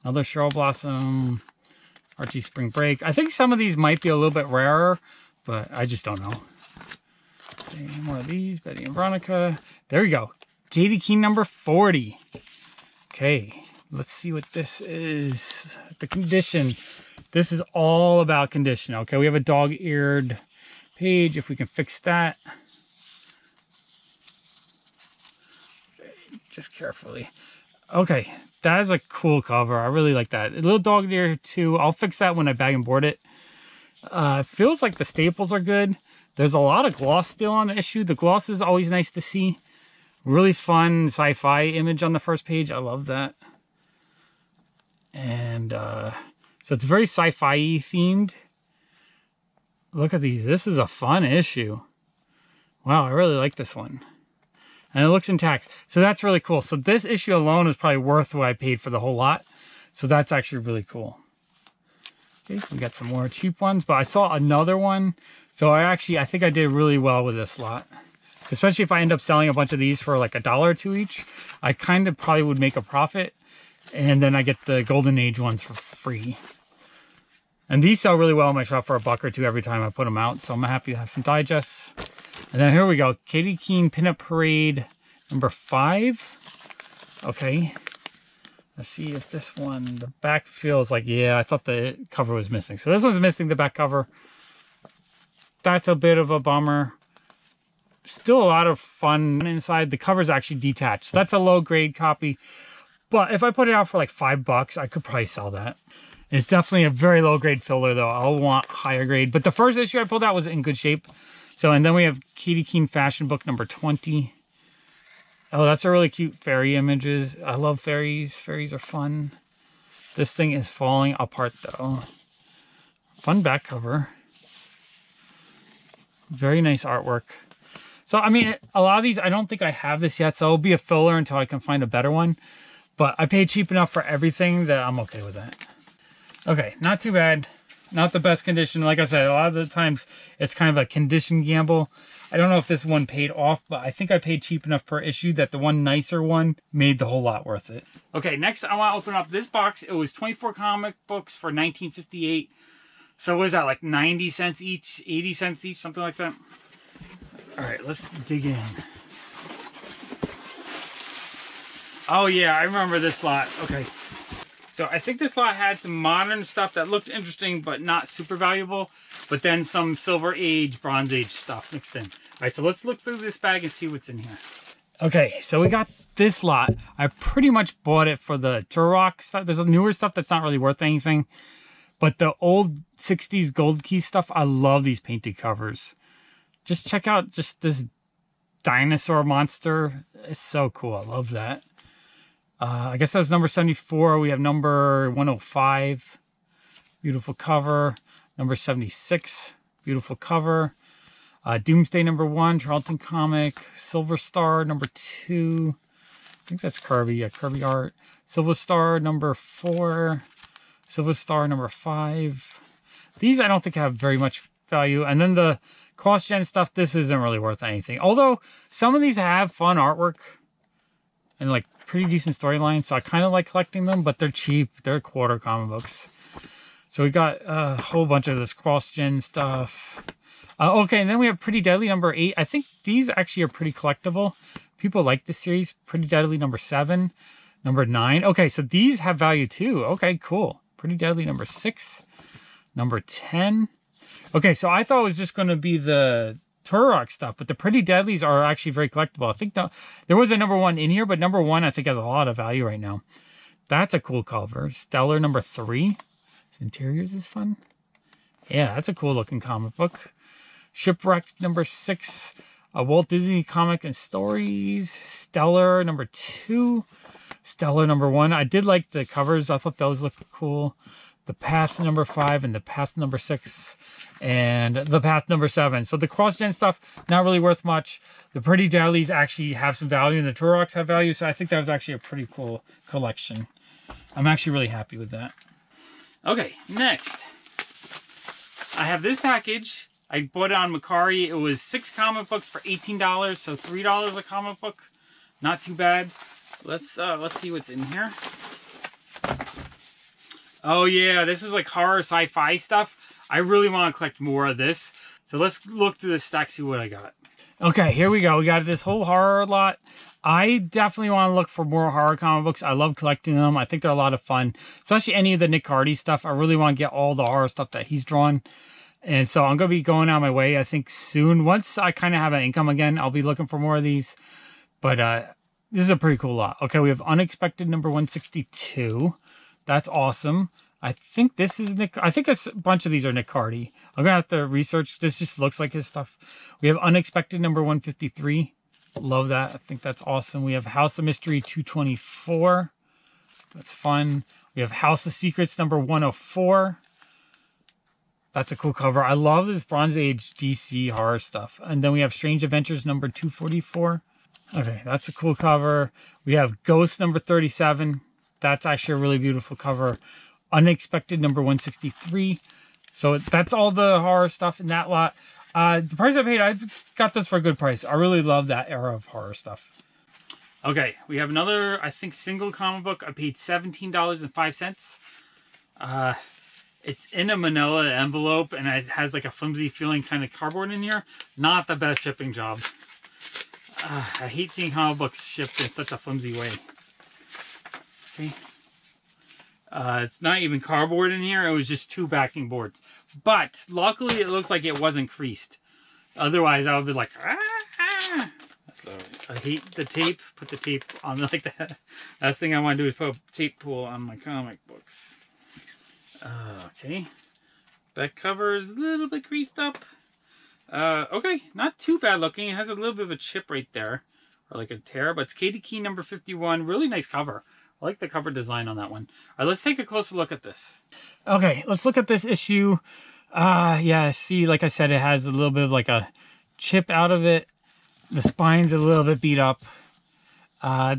another Cheryl Blossom, Archie Spring Break. I think some of these might be a little bit rarer, but I just don't know. Okay, more of these, Betty and Veronica. There we go. Katie Keene number 40. Okay, let's see what this is. The condition. This is all about condition. Okay, we have a dog-eared page, if we can fix that. Okay, just carefully. Okay, that is a cool cover. I really like that. A little dog-eared too. I'll fix that when I bag and board it. It feels like the staples are good. There's a lot of gloss still on the issue. The gloss is always nice to see. Really fun sci-fi image on the first page. I love that. And so it's very sci-fi themed. Look at these. This is a fun issue. Wow, I really like this one. And it looks intact. So that's really cool. So this issue alone is probably worth what I paid for the whole lot. So that's actually really cool. Okay, so we got some more cheap ones, but I saw another one. So I think I did really well with this lot. Especially if I end up selling a bunch of these for like $1 or $2 each. I kind of probably would make a profit. And then I get the Golden Age ones for free. And these sell really well in my shop for $1 or $2 every time I put them out. So I'm happy to have some digests. And then here we go. Katie Keene Pinup Parade number 5. Okay. Let's see if this one, the back feels like, yeah, I thought the cover was missing. So this one's missing the back cover. That's a bit of a bummer. Still a lot of fun inside. The cover's actually detached. So that's a low grade copy. But if I put it out for like $5, I could probably sell that. It's definitely a very low grade filler though. I'll want higher grade. But the first issue I pulled out was in good shape. So, and then we have Katie Keene Fashion Book number 20. Oh, that's a really cute fairy images. I love fairies. Fairies are fun. This thing is falling apart though. Fun back cover. Very nice artwork. So, I mean, a lot of these, I don't think I have this yet. So it'll be a filler until I can find a better one. But I paid cheap enough for everything that I'm okay with that. Okay, not too bad. Not the best condition. Like I said, a lot of the times it's kind of a condition gamble. I don't know if this one paid off, but I think I paid cheap enough per issue that the one nicer one made the whole lot worth it. Okay, next I want to open up this box. It was 24 comic books for $19.58. So what is that, like 90 cents each, 80 cents each, something like that? All right, let's dig in. Oh yeah, I remember this lot. Okay. So I think this lot had some modern stuff that looked interesting, but not super valuable. But then some Silver Age, Bronze Age stuff mixed in. All right, so let's look through this bag and see what's in here. Okay, so we got this lot. I pretty much bought it for the Turok stuff. There's a newer stuff that's not really worth anything. But the old 60s Gold Key stuff, I love these painted covers. Just check out just this dinosaur monster. It's so cool. I love that. I guess that was number 74. We have number 105. Beautiful cover. Number 76. Beautiful cover. Doomsday number 1. Charlton comic. Silver Star number 2. I think that's Kirby. Yeah, Kirby art. Silver Star number 4. Silver Star number 5. These I don't think have very much value. And then the cross-gen stuff, this isn't really worth anything. Although some of these have fun artwork and like pretty decent storyline, so I kind of like collecting them, but they're cheap. They're quarter comic books. So we got a whole bunch of this cross-gen stuff. Okay, and then we have Pretty Deadly number 8. I think these actually are pretty collectible. People like this series. Pretty Deadly number 7. Number 9. Okay, so these have value too. Okay, cool. Pretty Deadly number 6. Number 10. Okay, so I thought it was just going to be the Turok stuff, but the Pretty Deadlies are actually very collectible. I think there was a number 1 in here, but number 1 I think has a lot of value right now. That's a cool cover. Stellar number 3. Interiors is fun. Yeah, that's a cool looking comic book. Shipwreck number 6. Walt Disney Comic and Stories. Stellar number 2. Stellar number 1. I did like the covers. I thought those looked cool. The Path number 5 and the Path number 6 and the Path number 7. So the cross-gen stuff, not really worth much. The Pretty Deadlies actually have some value and the Turoks have value. So I think that was actually a pretty cool collection. I'm actually really happy with that. Okay, next. I have this package I bought it on Mercari. It was 6 comic books for $18, so $3 a comic book. Not too bad. Let's see what's in here. Oh yeah, this is like horror sci-fi stuff. I really want to collect more of this. So let's look through the stack, see what I got. Okay, here we go. We got this whole horror lot. I definitely want to look for more horror comic books. I love collecting them. I think they're a lot of fun, especially any of the Nick Cardy stuff. I really want to get all the horror stuff that he's drawn. And so I'm going to be going out my way, I think, soon. Once I kind of have an income again, I'll be looking for more of these. But this is a pretty cool lot. Okay, we have Unexpected number 162. That's awesome. I think this is Nick. I think a bunch of these are Nick Cardy. I'm going to have to research. This just looks like his stuff. We have Unexpected number 153. Love that. I think that's awesome. We have House of Mystery 224. That's fun. We have House of Secrets number 104. That's a cool cover. I love this Bronze Age DC horror stuff. And then we have Strange Adventures number 244. Okay, that's a cool cover. We have Ghost number 37. That's actually a really beautiful cover. Unexpected number 163. So that's all the horror stuff in that lot. The price I paid, I got this for a good price. I really love that era of horror stuff. Okay, we have another, I think, single comic book. I paid $17.05. It's in a manila envelope, and it has like a flimsy feeling kind of cardboard in here. Not the best shipping job. I hate seeing comic books shipped in such a flimsy way. Okay. It's not even cardboard in here. It was just 2 backing boards. But luckily, it looks like it wasn't creased. Otherwise, I would be like, ah. I hate the tape. Put the tape on like that. Last thing I want to do is put a tape pool on my comic books. Okay. Back cover is a little bit creased up. Okay, not too bad looking. It has a little bit of a chip right there. Or like a tear. But it's Keene number 51. Really nice cover. I like the cover design on that one. All right, let's take a closer look at this. Okay, let's look at this issue. Yeah, see, like I said, it has a little bit of like a chip out of it. The spine's a little bit beat up.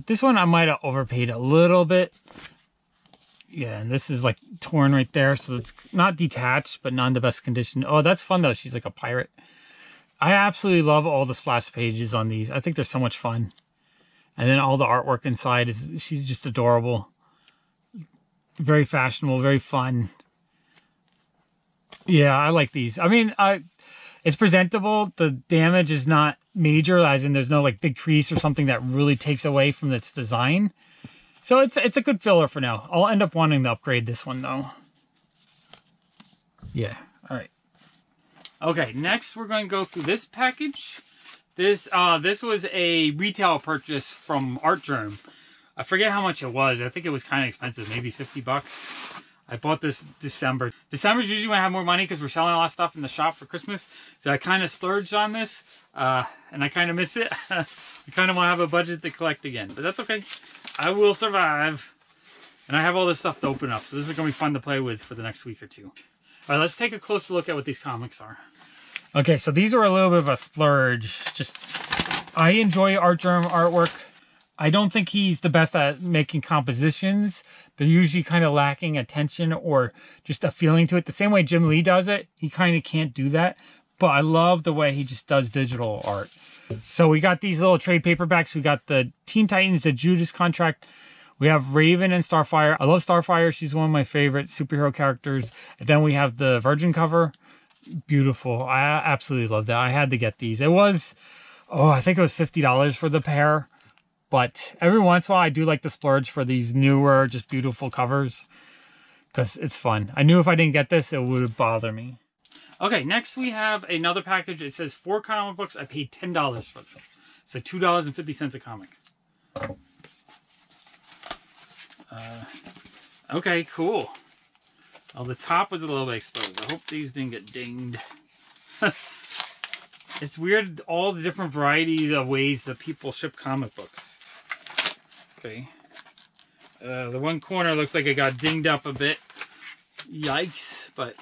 This one I might have overpaid a little bit. Yeah, and this is like torn right there, so it's not detached, but not in the best condition. Oh, that's fun though. She's like a pirate. I absolutely love all the splash pages on these. I think they're so much fun. And then all the artwork inside she's just adorable. Very fashionable, very fun. Yeah, I like these. I mean, it's presentable. The damage is not major, as in there's no like big crease or something that really takes away from its design. So it's a good filler for now. I'll end up wanting to upgrade this one though. Yeah, all right. Okay, next we're going to go through this package. This was a retail purchase from Art Germ. I forget how much it was. I think it was kind of expensive, maybe 50 bucks. I bought this December. December's usually when I have more money because we're selling a lot of stuff in the shop for Christmas. So I kind of splurged on this, and I kind of miss it. I kind of want to have a budget to collect again, but that's okay. I will survive. And I have all this stuff to open up, so this is going to be fun to play with for the next week or two. All right, let's take a closer look at what these comics are. Okay, so these are a little bit of a splurge. I enjoy Art Germ artwork. I don't think he's the best at making compositions. They're usually kind of lacking attention or just a feeling to it. The same way Jim Lee does it, he kind of can't do that. But I love the way he just does digital art. So we got these little trade paperbacks. We got the Teen Titans, the Judas Contract. We have Raven and Starfire. I love Starfire. She's one of my favorite superhero characters. And then we have the Virgin cover. Beautiful. I absolutely love that. I had to get these. It was, I think it was $50 for the pair. But every once in a while, I do like to splurge for these newer, just beautiful covers. Because it's fun. I knew if I didn't get this, it would bother me. Okay, next we have another package. It says 4 comic books. I paid $10 for this. So $2.50 a comic. Okay, cool. Well, the top was a little bit exposed. I hope these didn't get dinged. It's weird, all the different varieties of ways that people ship comic books. Okay. The one corner looks like it got dinged up a bit. Yikes, but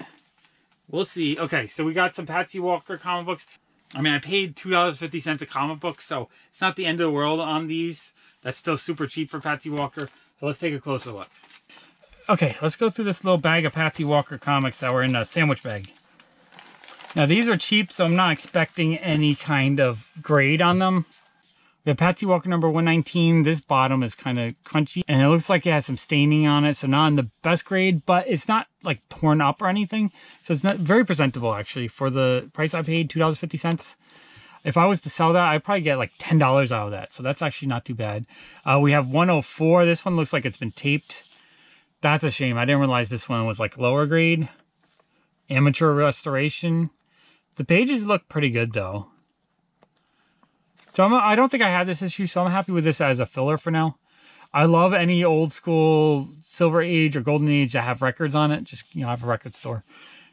we'll see. Okay, so we got some Patsy Walker comic books. I mean, I paid $2.50 a comic book, so it's not the end of the world on these. That's still super cheap for Patsy Walker. So let's take a closer look. Okay, let's go through this little bag of Patsy Walker comics that were in a sandwich bag. Now these are cheap, so I'm not expecting any kind of grade on them. We have Patsy Walker number 119. This bottom is kind of crunchy, and it looks like it has some staining on it, so not in the best grade, but it's not like torn up or anything. So it's not very presentable, actually, for the price I paid, $2.50. If I was to sell that, I'd probably get like $10 out of that. So that's actually not too bad. We have 104. This one looks like it's been taped. That's a shame. I didn't realize this one was like lower grade. Amateur restoration. The pages look pretty good though. So I don't think I had this issue, so I'm happy with this as a filler for now. I love any old school Silver Age or Golden Age that have records on it. Just, you know, have a record store.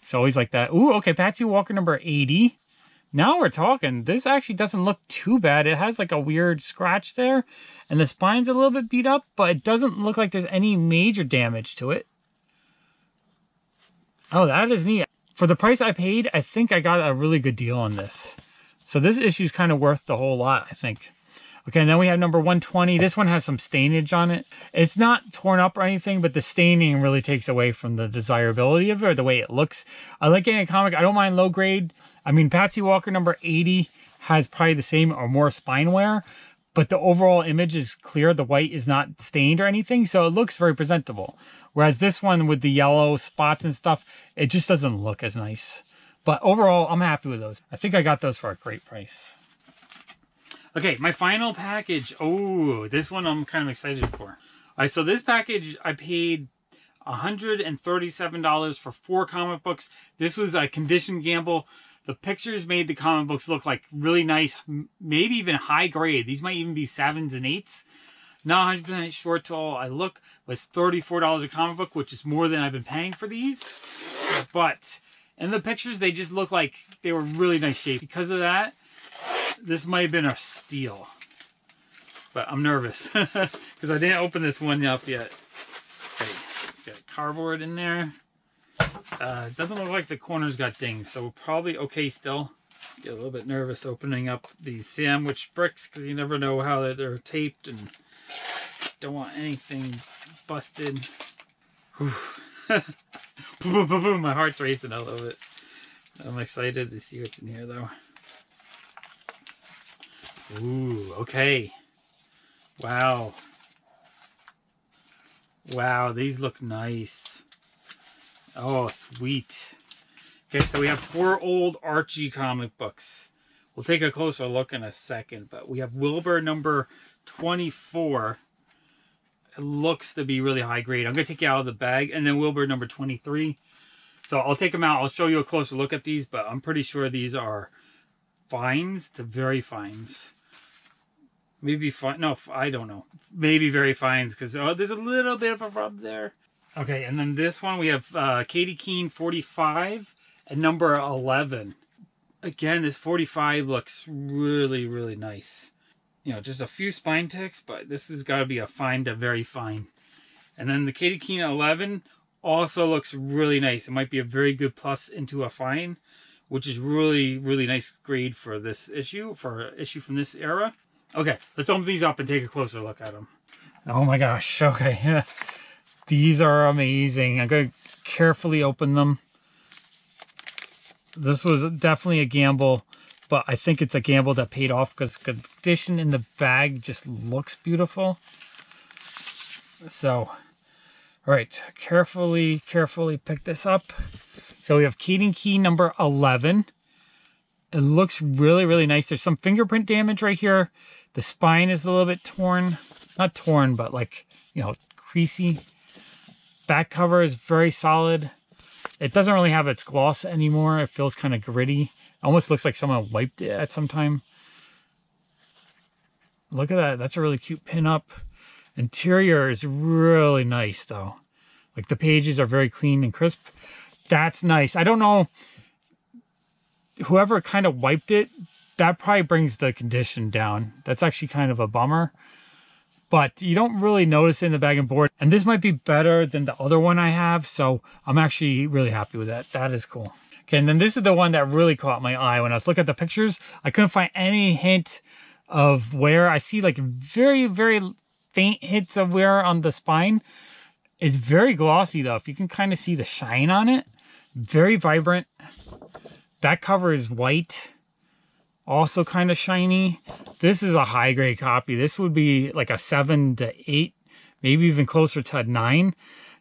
It's always like that. Ooh, okay, Patsy Walker number 80. Now we're talking. This actually doesn't look too bad. It has like a weird scratch there, and the spine's a little bit beat up, but it doesn't look like there's any major damage to it. Oh, that is neat. For the price I paid, I think I got a really good deal on this. So this issue is kind of worth the whole lot, I think. Okay, and then we have number 120. This one has some stainage on it. It's not torn up or anything, but the staining really takes away from the desirability of it, or the way it looks. I like getting a comic. I don't mind low grade. I mean, Patsy Walker number 80 has probably the same or more spine wear, but the overall image is clear. The white is not stained or anything, so it looks very presentable. Whereas this one with the yellow spots and stuff, it just doesn't look as nice. But overall, I'm happy with those. I think I got those for a great price. Okay, my final package. Oh, this one I'm kind of excited for. All right, so this package, I paid $137 for 4 comic books. This was a condition gamble. The pictures made the comic books look like really nice, maybe even high grade. These might even be 7s and 8s. Not 100% sure till I look. Was $34 a comic book, which is more than I've been paying for these. But in the pictures, they just look like they were really nice shape. Because of that, this might have been a steal. But I'm nervous because I didn't open this one up yet. Okay, got cardboard in there. It doesn't look like the corners got dinged, so we're probably okay still. Get a little bit nervous opening up these sandwich bricks because you never know how they're taped and don't want anything busted. Boom, boom, boom, boom. My heart's racing a little bit. I'm excited to see what's in here though. Ooh, okay. Wow. Wow, these look nice. Oh, sweet. Okay, so we have 4 old Archie comic books. We'll take a closer look in a second, but we have Wilbur number 24. It looks to be really high grade. I'm going to take you out of the bag, and then Wilbur number 23. So I'll take them out. I'll show you a closer look at these, but I'm pretty sure these are fines to very fines. Maybe fine. No, I don't know. Maybe very fines because there's a little bit of a rub there. Okay, and then this one we have Keene 45 and number 11. Again, this 45 looks really, really nice. You know, just a few spine ticks, but this has got to be a fine to very fine. And then the Keene 11 also looks really nice. It might be a very good plus into a fine, which is really, really nice grade for this issue, for an issue from this era. Okay, let's open these up and take a closer look at them. Oh my gosh, okay. These are amazing. I'm going to carefully open them. This was definitely a gamble, but I think it's a gamble that paid off because the condition in the bag just looks beautiful. So, all right, carefully pick this up. So we have Keene number 11. It looks really, really nice. There's some fingerprint damage right here. The spine is a little bit torn. Not torn, but like, you know, creasy. Back cover is very solid. It doesn't really have its gloss anymore. It feels kind of gritty. It almost looks like someone wiped it at some time. Look at that. That's a really cute pin-up. Interior is really nice, though. Like, the pages are very clean and crisp. That's nice. I don't know. Whoever kind of wiped it, that probably brings the condition down. That's actually kind of a bummer. But you don't really notice it in the bag and board. And this might be better than the other one I have. So I'm actually really happy with that. That is cool. Okay, and then this is the one that really caught my eye. When I was looking at the pictures, I couldn't find any hint of wear. I see like very, very faint hints of wear on the spine. It's very glossy though. If you can kind of see the shine on it. Very vibrant. That cover is white. Also kind of shiny. This is a high grade copy. This would be like a 7 to 8, maybe even closer to a 9.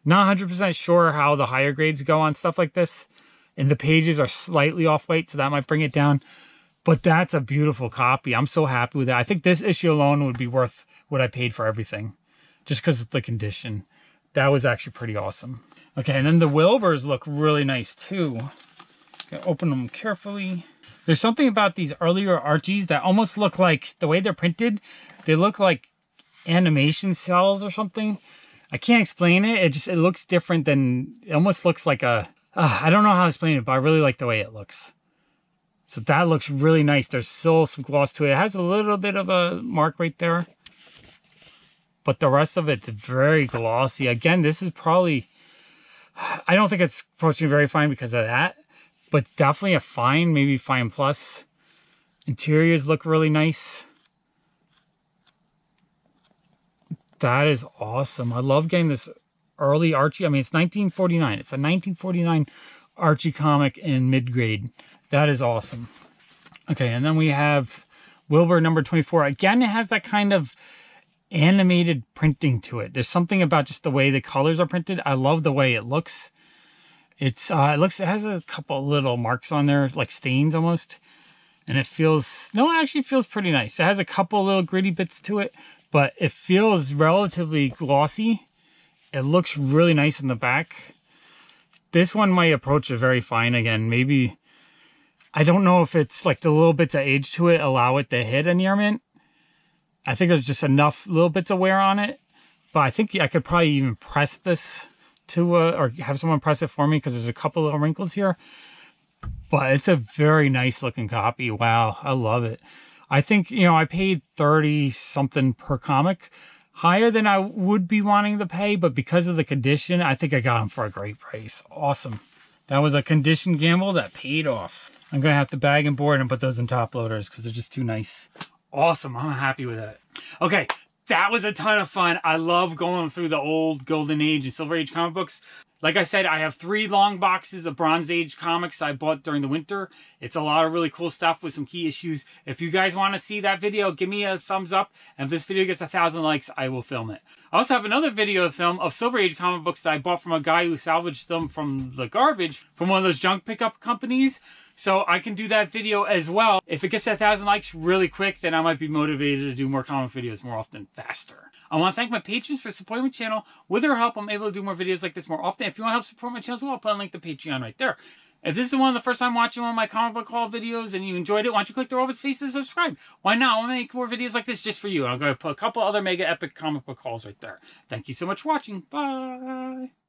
Not 100% sure how the higher grades go on stuff like this. And the pages are slightly off white, so that might bring it down. But that's a beautiful copy. I'm so happy with that. I think this issue alone would be worth what I paid for everything. Just because of the condition. That was actually pretty awesome. Okay, and then the Wilburs look really nice too. Gonna open them carefully. There's something about these earlier Archies that almost look like, the way they're printed, they look like animation cells or something. I can't explain it. It looks different than, it almost looks like a, I don't know how to explain it, but I really like the way it looks. So that looks really nice. There's still some gloss to it. It has a little bit of a mark right there. But the rest of it's very glossy. Again, this is probably, I don't think it's approaching very fine because of that. But definitely a fine, maybe fine plus. Interiors look really nice. That is awesome. I love getting this early Archie. I mean, it's 1949. It's a 1949 Archie comic in mid-grade. That is awesome. Okay, and then we have Wilbur number 24. Again, it has that kind of animated printing to it. There's something about just the way the colors are printed. I love the way it looks. It has a couple little marks on there, like stains almost. And it feels, no, it actually feels pretty nice. It has a couple little gritty bits to it, but it feels relatively glossy. It looks really nice in the back. This one might approach it very fine again. Maybe, I don't know if it's like the little bits of age to it allow it to hit endearment. I think there's just enough little bits of wear on it. But I think I could probably even press this to, or have someone press it for me because there's a couple little wrinkles here. But it's a very nice looking copy. Wow, I love it. I think, you know, I paid 30 something per comic. Higher than I would be wanting to pay, but because of the condition, I think I got them for a great price. Awesome. That was a condition gamble that paid off. I'm going to have to bag and board and put those in top loaders because they're just too nice. Awesome. I'm happy with that. Okay, that was a ton of fun. I love going through the old Golden Age and Silver Age comic books. Like I said, I have 3 long boxes of Bronze Age comics I bought during the winter. It's a lot of really cool stuff with some key issues. If you guys want to see that video, give me a thumbs up. And if this video gets 1,000 likes, I will film it. I also have another video film of Silver Age comic books that I bought from a guy who salvaged them from the garbage from one of those junk pickup companies. So I can do that video as well. If it gets 1,000 likes really quick, then I might be motivated to do more comic videos more often, faster. I want to thank my patrons for supporting my channel. With their help, I'm able to do more videos like this more often. If you want to help support my channel as well, I'll put a link to Patreon right there. If this is one of the first time watching one of my comic book haul videos and you enjoyed it, why don't you click the Robot's face to subscribe? Why not? I'll make more videos like this just for you. I'm going to put a couple other mega epic comic book hauls right there. Thank you so much for watching. Bye!